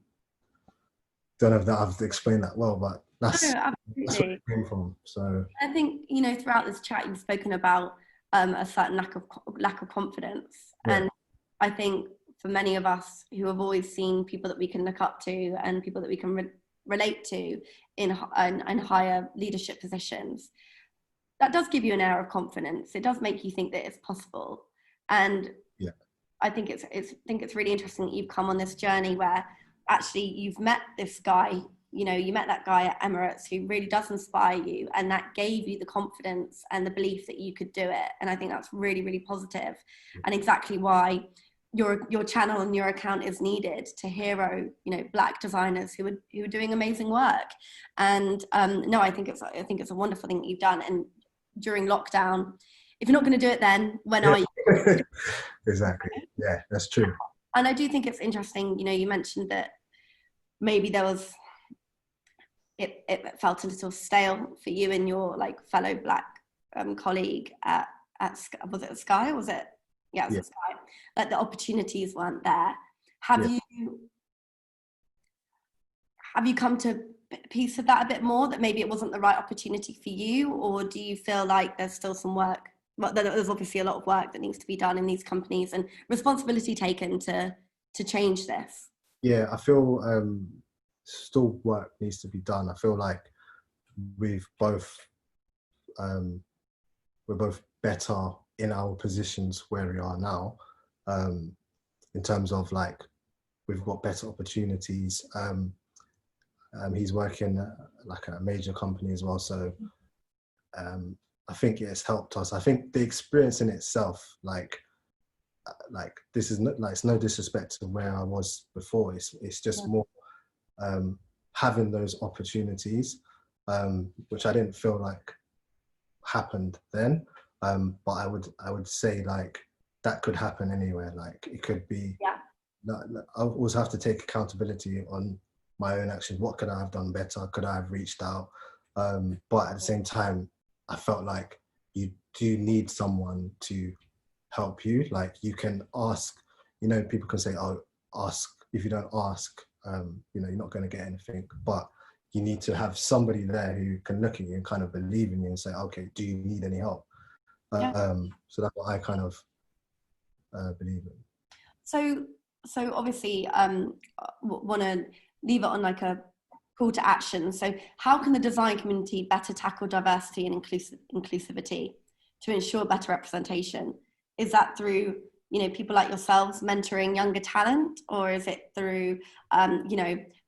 know if that I've explained that well, but that's where it came from. So I think, you know, throughout this chat, you've spoken about a certain lack of confidence. Yeah. And I think for many of us who have always seen people that we can look up to and people that we can relate to in higher leadership positions, that does give you an air of confidence. It does make you think that it's possible. And yeah, I think it's really interesting that you've come on this journey where actually you've met this guy, you know, you met that guy at Emirates who really does inspire you, and that gave you the confidence and the belief that you could do it. And I think that's really, really positive, and exactly why your channel and your account is needed to hero, you know, Black designers who are doing amazing work. And no, I think it's a wonderful thing that you've done. And during lockdown, if you're not going to do it, then when are you? Exactly. Yeah, that's true. And I do think it's interesting, you know, you mentioned that maybe there was, it felt a little stale for you and your like fellow Black colleague at was it Sky? Was it? Yeah, it was Sky. Like the opportunities weren't there. Have you come to piece of that a bit more, that maybe it wasn't the right opportunity for you, or do you feel like there's still some work? Well, there's obviously a lot of work that needs to be done in these companies and responsibility taken to change this. Yeah, I feel still work needs to be done. I feel like we're both better in our positions where we are now, in terms of like we've got better opportunities. He's working like at a major company as well. So I think it's helped us. I think the experience in itself, like this is not, like, it's no disrespect to where I was before. It's just more having those opportunities, which I didn't feel like happened then. But I would say like that could happen anywhere. Like it could be. Yeah. I always have to take accountability on my own actions. What could I have done better? Could I have reached out? But at the same time, I felt like you do need someone to help you. Like you can ask, people can say, oh, ask. If you don't ask, you're not going to get anything. But you need to have somebody there who can look at you and kind of believe in you and say, okay, do you need any help? So that's what I kind of believe in. So obviously, want to leave it on like a call to action. So how can the design community better tackle diversity and inclusivity to ensure better representation? Is that through, people like yourselves mentoring younger talent, or is it through,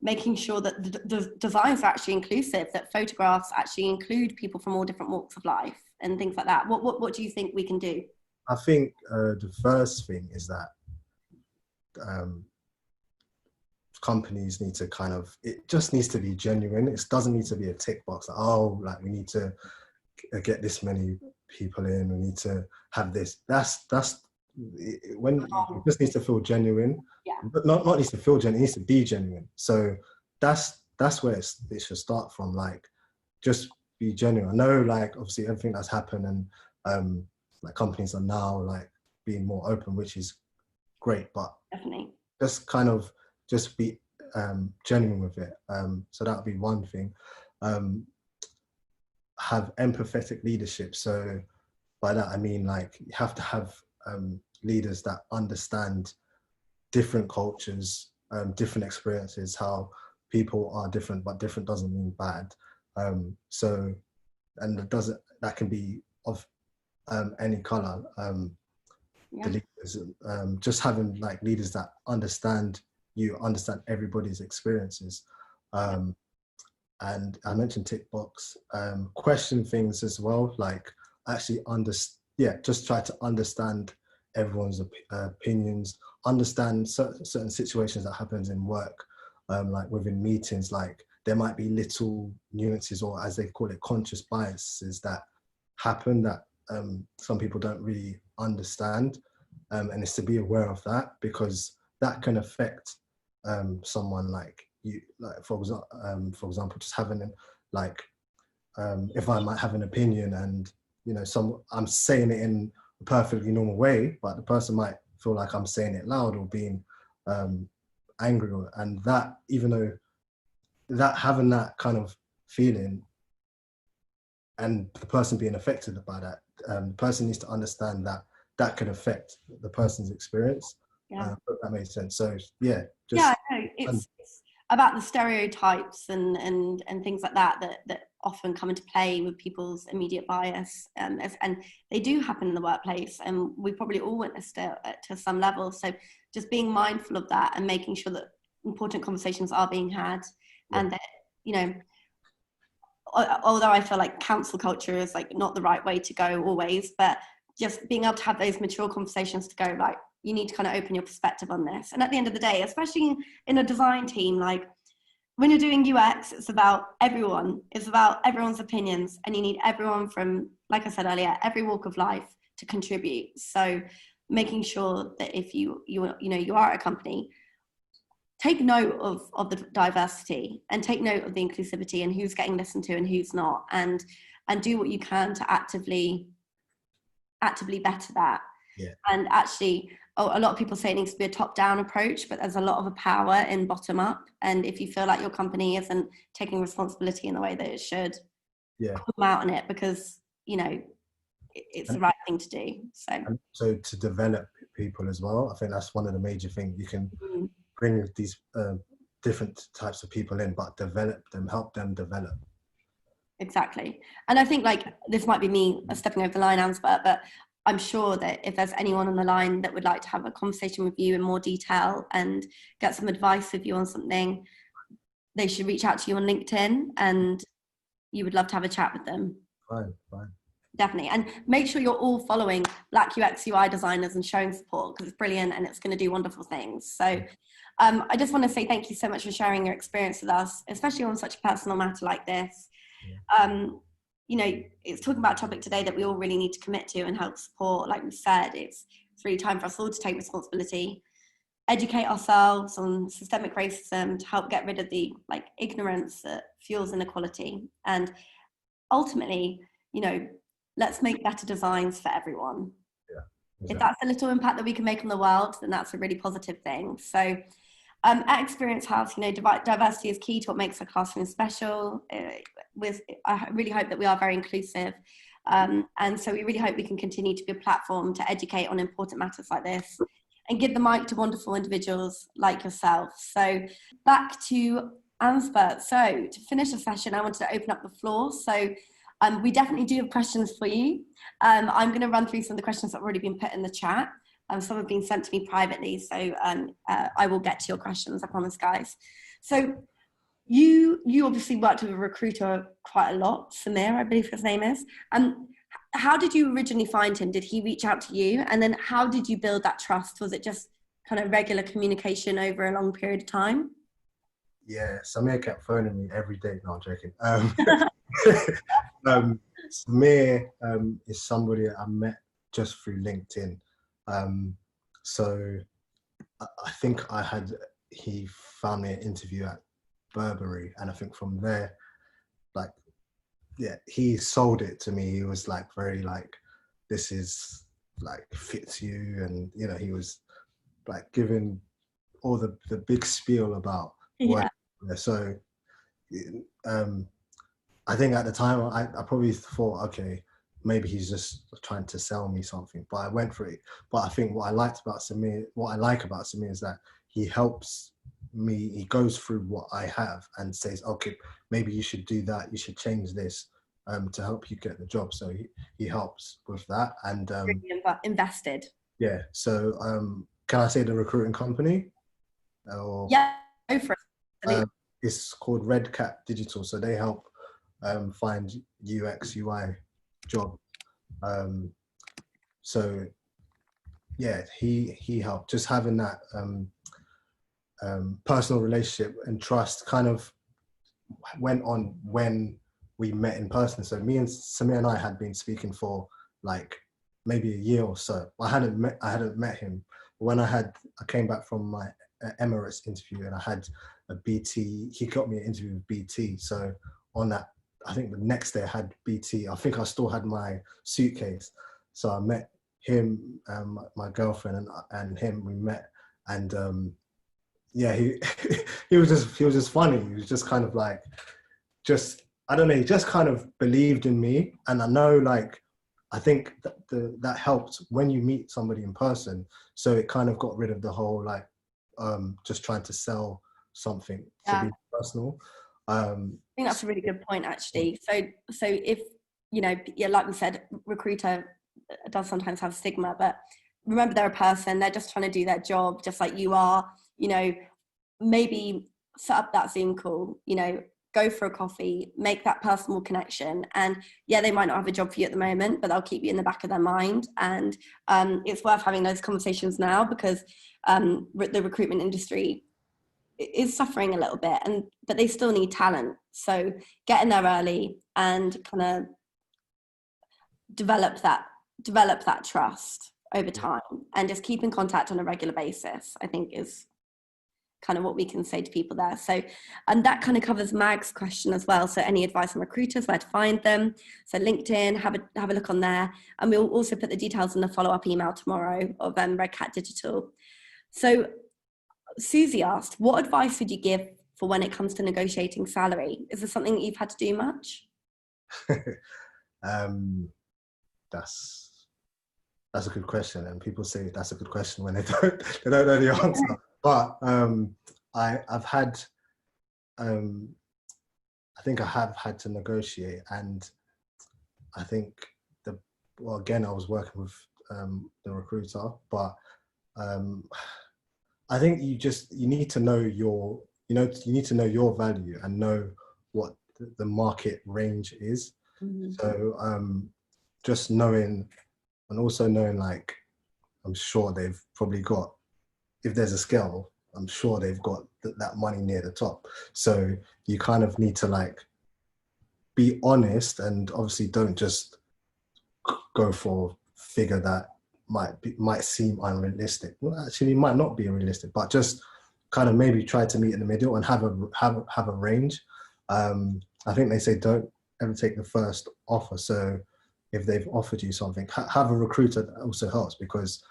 making sure that the designs are actually inclusive, that photographs actually include people from all different walks of life and things like that? What do you think we can do? I think the first thing is that companies need to it just needs to be genuine. It doesn't need to be a tick box. Like we need to get this many people in. We need to have this. That's when it just needs to feel genuine. Yeah. But not needs to feel genuine. It needs to be genuine. So that's where it should start from. Like just be genuine. I know, like obviously everything that's happened and like companies are now like being more open, which is great, but definitely just be genuine with it. So that would be one thing. Have empathetic leadership. So by that I mean like you have to have leaders that understand different cultures, different experiences, how people are different, but different doesn't mean bad. So, and that can be of any color. The leaders, just having like leaders that understand everybody's experiences. And I mentioned tick box, question things as well, like actually just try to understand everyone's opinions, understand certain situations that happens in work, like within meetings, like there might be little nuances, or as they call it, conscious biases that happen that some people don't really understand, and it's to be aware of that, because that can affect someone like you, like for example, just having like if I might have an opinion and I'm saying it in a perfectly normal way, but the person might feel like I'm saying it loud or being angry, and that, even though that having that kind of feeling and the person being affected by that, the person needs to understand that that could affect the person's experience. If that makes sense. So no, it's about the stereotypes and things like that often come into play with people's immediate bias, and they do happen in the workplace, and we probably all witnessed it to some level. So just being mindful of that and making sure that important conversations are being had, and that although I feel like council culture is like not the right way to go always, but just being able to have those mature conversations to go, like, you need to kind of open your perspective on this. And at the end of the day, especially in a design team, like when you're doing UX, it's about everyone. It's about everyone's opinions, and you need everyone from, like I said earlier, every walk of life to contribute. So making sure that if you are at a company, take note of the diversity and take note of the inclusivity and who's getting listened to and who's not, and do what you can to actively better that. And actually, a lot of people say it needs to be a top-down approach, but there's a lot of power in bottom-up. And if you feel like your company isn't taking responsibility in the way that it should, call them out on it, because it's the right thing to do. So to develop people as well, I think that's one of the major things. You can bring these different types of people in, but develop them, help them develop. Exactly. And I think, like, this might be me stepping over the line, Ansbert, but I'm sure that if there's anyone on the line that would like to have a conversation with you in more detail and get some advice with you on something, they should reach out to you on LinkedIn, and you would love to have a chat with them. Fine. Definitely. And make sure you're all following Black UX UI designers and showing support, because it's brilliant and it's going to do wonderful things. So I just want to say thank you so much for sharing your experience with us, especially on such a personal matter like this. You know, it's talking about a topic today that we all really need to commit to and help support. Like we said, it's really time for us all to take responsibility, educate ourselves on systemic racism to help get rid of the ignorance that fuels inequality. And ultimately, you know, let's make better designs for everyone. Yeah, exactly. If that's a little impact that we can make on the world, then that's a really positive thing. So at Experience House, you know, diversity is key to what makes our classroom special. I really hope that we are very inclusive. And so we really hope we can continue to be a platform to educate on important matters like this and give the mic to wonderful individuals like yourself. So back to Ansbert. So to finish the session, I wanted to open up the floor. So we definitely do have questions for you. I'm going to run through some of the questions that have already been put in the chat. Some have been sent to me privately, so I will get to your questions, I promise, guys. So you obviously worked with a recruiter quite a lot, Samir, I believe his name is. How did you originally find him? Did he reach out to you? And then how did you build that trust? Was it just kind of regular communication over a long period of time? Yeah, Samir kept phoning me every day. No, I'm joking. Samir is somebody I met just through LinkedIn. So I think he found me an interview at Burberry, and I think from there, he sold it to me. He was very this is fits you, and you know, he was giving all the big spiel about what. So I think at the time I probably thought, okay, maybe he's just trying to sell me something, but I went for it. But I think what I like about Samir is that he helps me. He goes through what I have and says, okay, maybe you should do that. You should change this to help you get the job. So he helps with that. And really invested. Yeah. So can I say the recruiting company? Yeah, go for it. It's called Red Cat Digital. So they help find UX UI job. So yeah, he helped. Just having that personal relationship and trust kind of went on when we met in person. So Samir and I had been speaking for maybe a year or so. I hadn't met him. When I came back from my Emirates interview and I had a BT, he got me an interview with BT. So on that, I think the next day I had BT. I think I still had my suitcase. So I met him, my girlfriend, and him. We met, and yeah, he was just funny. He was just kind of I don't know. He just kind of believed in me, and I know I think that helped when you meet somebody in person. So it kind of got rid of the whole just trying to sell something to be personal. I think that's a really good point, actually. So if, you know, like we said, recruiter does sometimes have stigma, but remember, they're a person. They're just trying to do their job, just like you are. You know, maybe set up that Zoom call, you know, go for a coffee, make that personal connection. And yeah, they might not have a job for you at the moment, but they'll keep you in the back of their mind. And it's worth having those conversations now, because the recruitment industry is suffering a little bit, but they still need talent. So get in there early and kind of develop that trust over time, and just keep in contact on a regular basis, I think, is kind of what we can say to people there. So, and that kind of covers Mag's question as well. So any advice on recruiters, where to find them? So LinkedIn, have a look on there. And we'll also put the details in the follow-up email tomorrow of Red Cat Digital. So Susie asked, what advice would you give for when it comes to negotiating salary? Is there something that you've had to do much? That's a good question, and people say that's a good question when they don't know the answer. But I've had, I think I have had to negotiate, and I think again, I was working with the recruiter, but I think you need to know you need to know your value and know what the market range is. So just knowing, and also knowing, like, I'm sure they've probably got, if there's a scale, I'm sure they've got that money near the top. So you kind of need to, like, be honest, and obviously don't just go for a figure that might seem unrealistic. Well, actually, it might not be unrealistic, but just kind of maybe try to meet in the middle and have a range. I think they say don't ever take the first offer. So if they've offered you something, have a recruiter. That also helps, because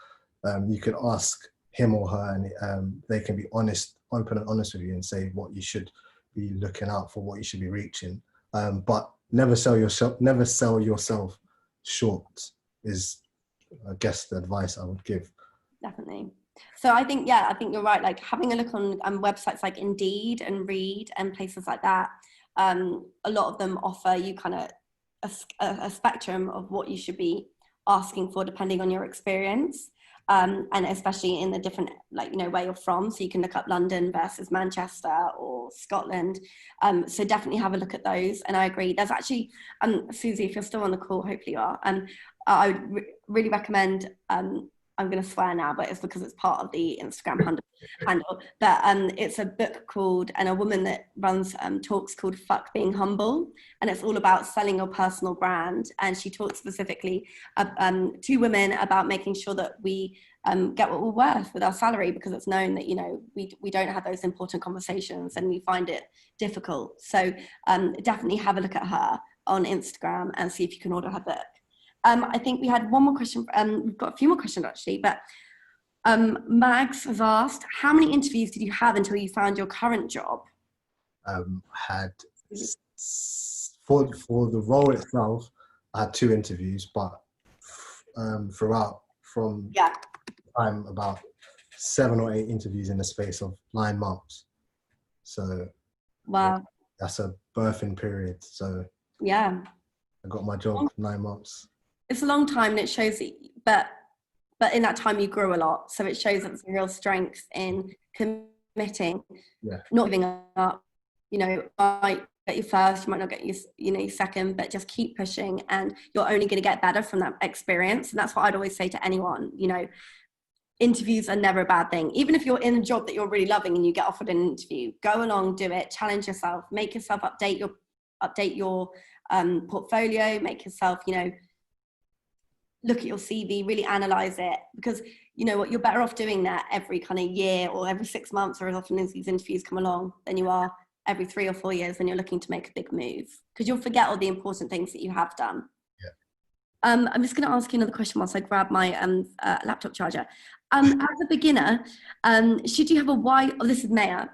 you can ask him or her, and they can be open and honest with you, and say what you should be looking out for, what you should be reaching. But never sell yourself short is, I guess, the advice I would give. Definitely. So I think you're right. Like, having a look on websites like Indeed and Reed and places like that, a lot of them offer you kind of a spectrum of what you should be asking for depending on your experience, and especially in the different, like, where you're from. So you can look up London versus Manchester or Scotland. So definitely have a look at those. And I agree. There's actually, Susie, if you're still on the call, hopefully you are. I would really recommend. I'm going to swear now, but it's because it's part of the Instagram handle. But it's a book called, and a woman that runs talks called Fuck Being Humble. And it's all about selling your personal brand. And she talks specifically to women about making sure that we get what we're worth with our salary, because it's known that, we don't have those important conversations and we find it difficult. So definitely have a look at her on Instagram and see if you can order her book. I think we had one more question. We've got a few more questions actually, but Mags has asked, how many interviews did you have until you found your current job? Had for the role itself, I had 2 interviews, but throughout, from time, about 7 or 8 interviews in the space of 9 months. So wow, that's a birthing period. So yeah, I got my job 9 months. It's a long time, and it shows that, but in that time you grew a lot. So it shows that there's a real strength in committing, not giving up. You might get you first, you might not get you second, but just keep pushing, and you're only going to get better from that experience. And that's what I'd always say to anyone. Interviews are never a bad thing. Even if you're in a job that you're really loving and you get offered an interview, go along, do it, challenge yourself, make yourself update your portfolio, make yourself, look at your CV, really analyze it, because you know what, you're better off doing that every kind of year or every 6 months, or as often as these interviews come along, than you are every 3 or 4 years when you're looking to make a big move, because you'll forget all the important things that you have done. I'm just going to ask you another question whilst I grab my laptop charger. As a beginner, should you have a wide, this is Maya,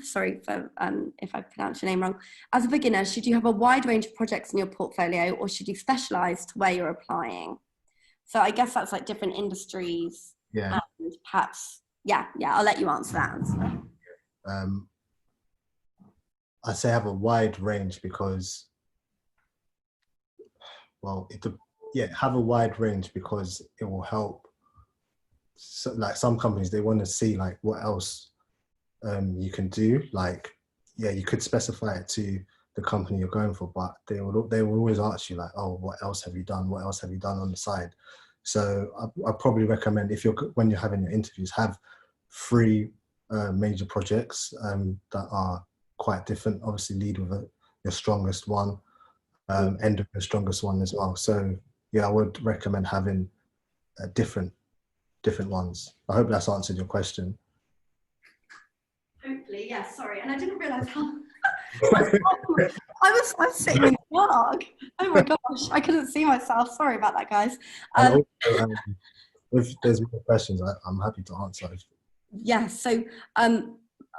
sorry for if I pronounced your name wrong. As a beginner, should you have a wide range of projects in your portfolio, or should you specialize to where you're applying? So I guess that's like different industries. Yeah. And perhaps, I'll let you answer that. I say have a wide range because, have a wide range because it will help. So, like, some companies, they want to see like what else you can do. Like, you could specify it to the company you're going for, but they will always ask you like, oh, what else have you done? What else have you done on the side? So I probably recommend, when you're having your interviews, have 3 major projects that are quite different. Obviously, lead with your strongest one, end with your strongest one as well. So I would recommend having different ones. I hope that's answered your question. Hopefully, yes. Sorry, and I didn't realise how. I was sitting in the dark. Oh my gosh, I couldn't see myself. Sorry about that, guys. And also, if there's more questions, I'm happy to answer. Yes. So,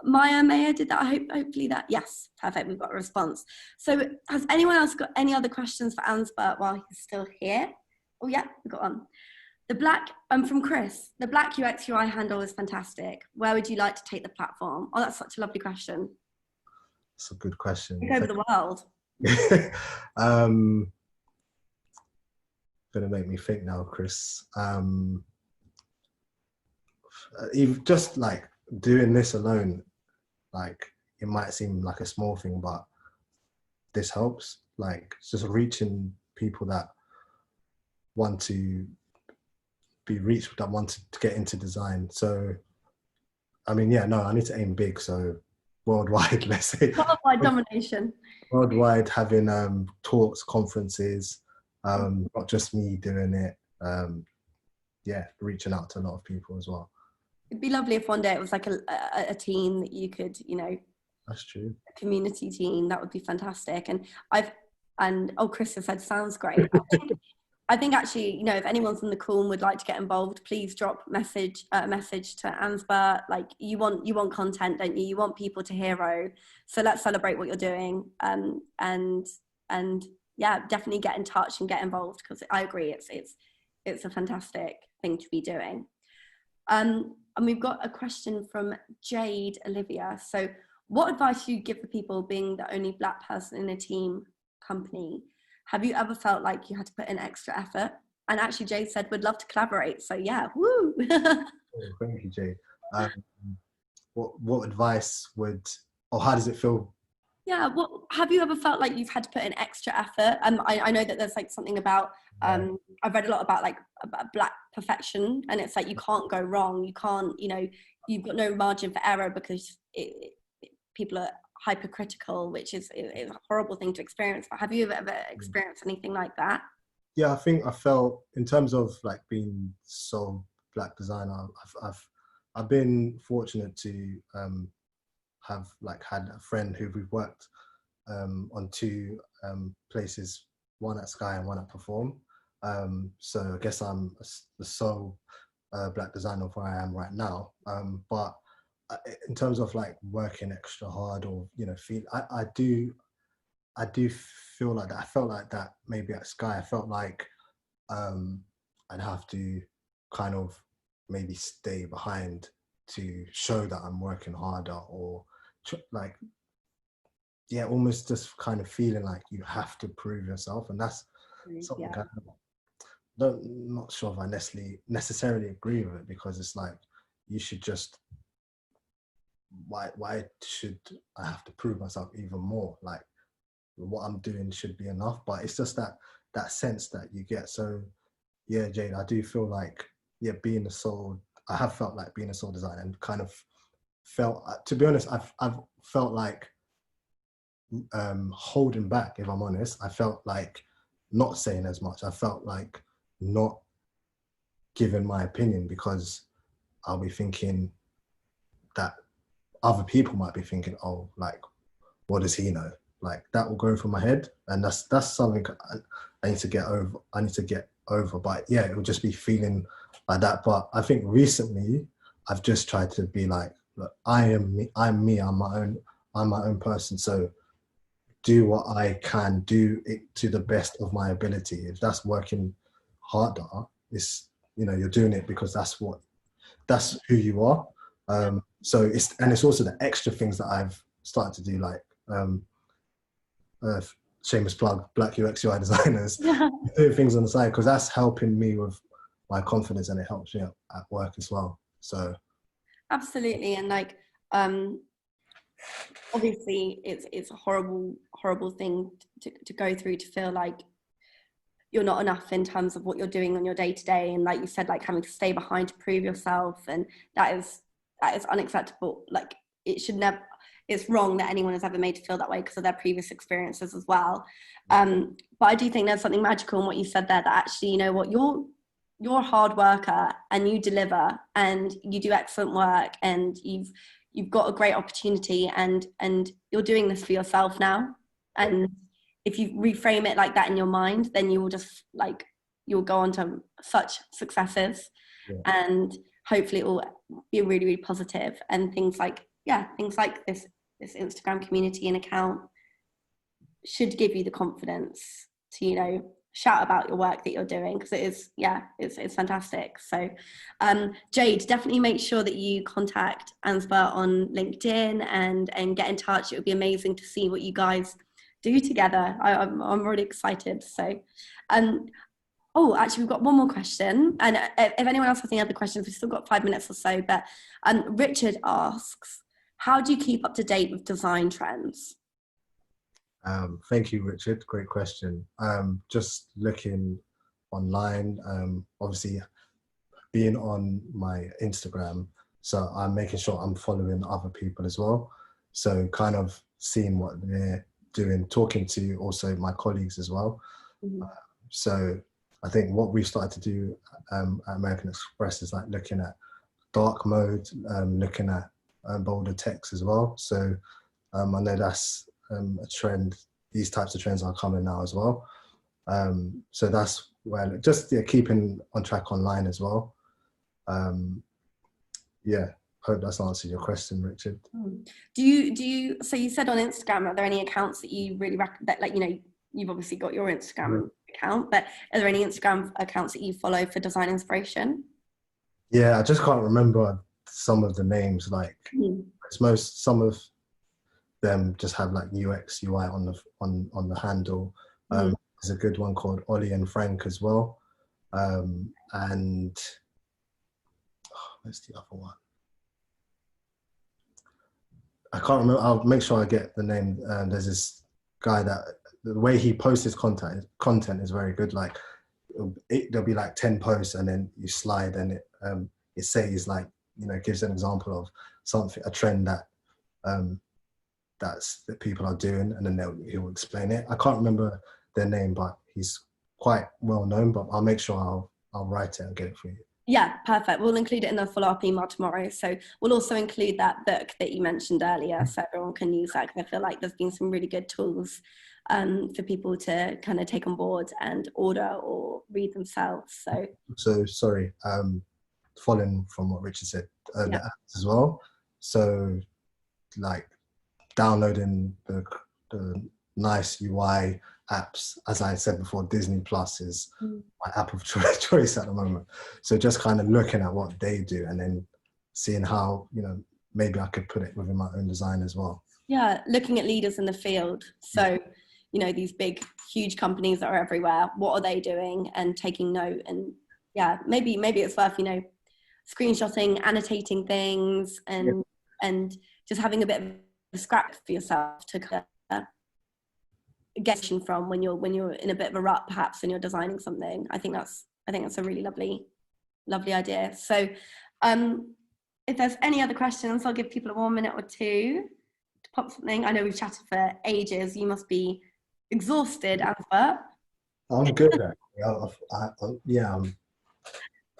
Maya did that. Hopefully that. Yes, perfect. We've got a response. So, has anyone else got any other questions for Ansbert while he's still here? Oh yeah, we got one. From Chris. The black UX UI handle is fantastic. Where would you like to take the platform? Oh, that's such a lovely question. That's a good question. Take over the world. Gonna make me think now, Chris. Even just like doing this alone, Like, it might seem like a small thing, but this helps. Like, it's just reaching people that want to be reached, that want to get into design. So, I mean, yeah, no, I need to aim big. So worldwide, let's say. Worldwide domination. Worldwide, having talks, conferences, not just me doing it. Yeah, reaching out to a lot of people as well. It'd be lovely if one day it was like a team that you could, you know. That's true. A community team, that would be fantastic. And Chris has said, sounds great. I think actually, you know, if anyone's on the call and would like to get involved, please drop a message to Ansbert. Like, you want content, don't you? You want people to hero. So let's celebrate what you're doing. And yeah, definitely get in touch and get involved, because I agree, it's a fantastic thing to be doing. And we've got a question from Jade Olivia. So, what advice do you give for people being the only Black person in a team company? Have you ever felt like you had to put in extra effort? And actually, Jade said, would love to collaborate. So yeah, woo. Thank you, Jade. What advice how does it feel? Yeah, have you ever felt like you've had to put in extra effort? I know that there's like something about, I've read a lot about Black perfection, and it's like, you can't go wrong. You can't, you know, you've got no margin for error, because people are hypercritical, which is a horrible thing to experience. But have you ever experienced anything like that? Yeah, I think I felt, in terms of like being sole Black designer, I've been fortunate to have like had a friend who we've worked on two places, one at Sky and one at Perform. So I guess I'm the sole Black designer of where I am right now. But in terms of like working extra hard, or, you know, I do feel like that. I felt like that maybe at Sky. I felt like I'd have to kind of maybe stay behind to show that I'm working harder, or like, yeah, almost just kind of feeling like you have to prove yourself. And that's something I'm not sure if I necessarily agree with it, because it's like, you should just, why should I have to prove myself even more? Like, what I'm doing should be enough. But it's just that sense that you get. So yeah, Jade, I do feel like, yeah, I have felt like being a sole designer, and kind of felt, to be honest, I've felt like holding back, if I'm honest. I felt like not saying as much. I felt like not giving my opinion, because I'll be thinking that other people might be thinking, oh, like, what does he know? Like, that will go through my head, and that's something I need to get over. But yeah, it will just be feeling like that. But I think recently I've just tried to be like, look, I'm my own person. So do what I can, do it to the best of my ability. If that's working harder, it's, you know, you're doing it because that's who you are. So it's also the extra things that I've started to do, like shameless plug, Black UX UI designers, doing things on the side, because that's helping me with my confidence, and it helps me at work as well. So absolutely. And like, obviously it's a horrible thing to go through, to feel like you're not enough in terms of what you're doing on your day-to-day, and like you said, like having to stay behind to prove yourself, and that is unacceptable. Like, it's wrong that anyone is ever made to feel that way because of their previous experiences as well. But I do think there's something magical in what you said there, that actually, you know what, you're a hard worker, and you deliver, and you do excellent work, and you've got a great opportunity, and you're doing this for yourself now. And if you reframe it like that in your mind, then you will just, like, you'll go on to such successes. And hopefully it will be really, really positive. And things like this Instagram community and account should give you the confidence to, you know, shout about your work that you're doing, because it is, it's fantastic. So Jade, definitely make sure that you contact Ansbert on LinkedIn and get in touch. It would be amazing to see what you guys do together. I'm really excited. So actually, we've got one more question, and if anyone else has any other questions, we've still got 5 minutes or so. But Richard asks, how do you keep up to date with design trends? Thank you, Richard. Great question. Just looking online, obviously being on my Instagram, so I'm making sure I'm following other people as well. So kind of seeing what they're doing, talking to also my colleagues as well. Mm-hmm. So I think what we've started to do at American Express is like looking at dark mode, looking at bolder text as well. So I know that's a trend. These types of trends are coming now as well. So that's where just keeping on track online as well. Hope that's answered your question, Richard. Do you so you said on Instagram, are there any accounts that you really that, like, you know, you've obviously got your Instagram account, but are there any Instagram accounts that you follow for design inspiration? Yeah, I just can't remember some of the names. Like some of them just have like UX UI on the handle. There's a good one called Ollie and Frank as well. And where's the other one? I can't remember. I'll make sure I get the name. There's this guy that the way he posts his content is very good. Like there'll be like 10 posts, and then you slide, and it says, like, you know, gives an example of something, a trend that that people are doing, and then he'll explain it. I can't remember their name, but he's quite well known. But I'll make sure I'll write it and get it for you. Yeah, perfect. We'll include it in the follow-up email tomorrow. So we'll also include that book that you mentioned earlier, so everyone can use that, because I feel like there's been some really good tools for people to kind of take on board and order or read themselves. So sorry, following from what Richard said, the apps as well. So like downloading the nice UI apps, as I said before, Disney Plus is my app of choice at the moment. So just kind of looking at what they do, and then seeing how, you know, maybe I could put it within my own design as well. Yeah, looking at leaders in the field. So, you know, these big, huge companies that are everywhere, what are they doing, and taking note. And yeah, maybe it's worth, you know, screenshotting, annotating things, and just having a bit of a scrap for yourself to get from when you're in a bit of a rut, perhaps, and you're designing something. I think that's a really lovely idea. So if there's any other questions, I'll give people 1 minute or two to pop something. I know we've chatted for ages. You must be exhausted, Ansbert. I'm good.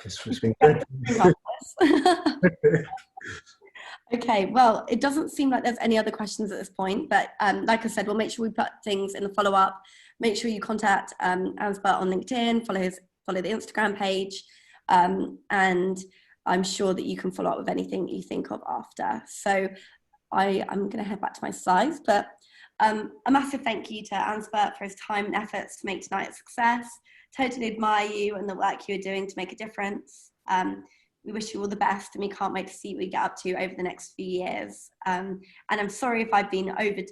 It's been good. Okay, well, it doesn't seem like there's any other questions at this point, but like I said, we'll make sure we put things in the follow-up. Make sure you contact Ansbert on LinkedIn, follow the Instagram page, and I'm sure that you can follow up with anything that you think of after. So I'm going to head back to my slides, but a massive thank you to Ansbert for his time and efforts to make tonight a success. Totally admire you and the work you're doing to make a difference. We wish you all the best, and we can't wait to see what you get up to over the next few years. And I'm sorry if I've been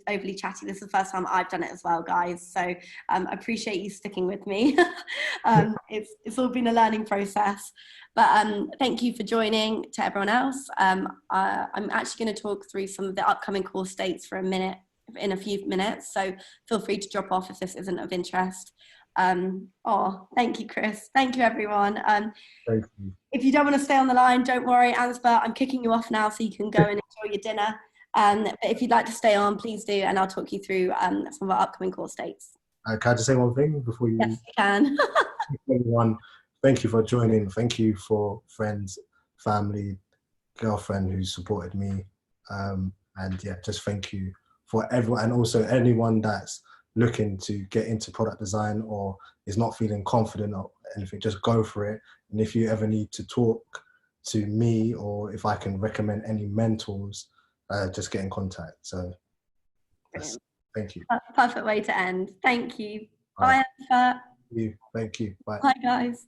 overly chatty. This is the first time I've done it as well, guys. So I appreciate you sticking with me. It's all been a learning process. But thank you for joining. To everyone else, I'm actually going to talk through some of the upcoming course dates in a few minutes. So feel free to drop off if this isn't of interest. Thank you, Chris. Thank you, everyone. Thank you. If you don't want to stay on the line, don't worry, Ansbert. I'm kicking you off now so you can go and enjoy your dinner. But if you'd like to stay on, please do, and I'll talk you through some of our upcoming course dates. Can I just say one thing before you? Yes, you can. Everyone, thank you for joining. Thank you for friends, family, girlfriend who supported me. And yeah, just thank you for everyone, and also anyone that's looking to get into product design or is not feeling confident or anything, just go for it. And if you ever need to talk to me, or if I can recommend any mentors, just get in contact. So thank you. That's a perfect way to end. Thank you. Bye, Ansbert. Thank you. Bye. Bye, guys.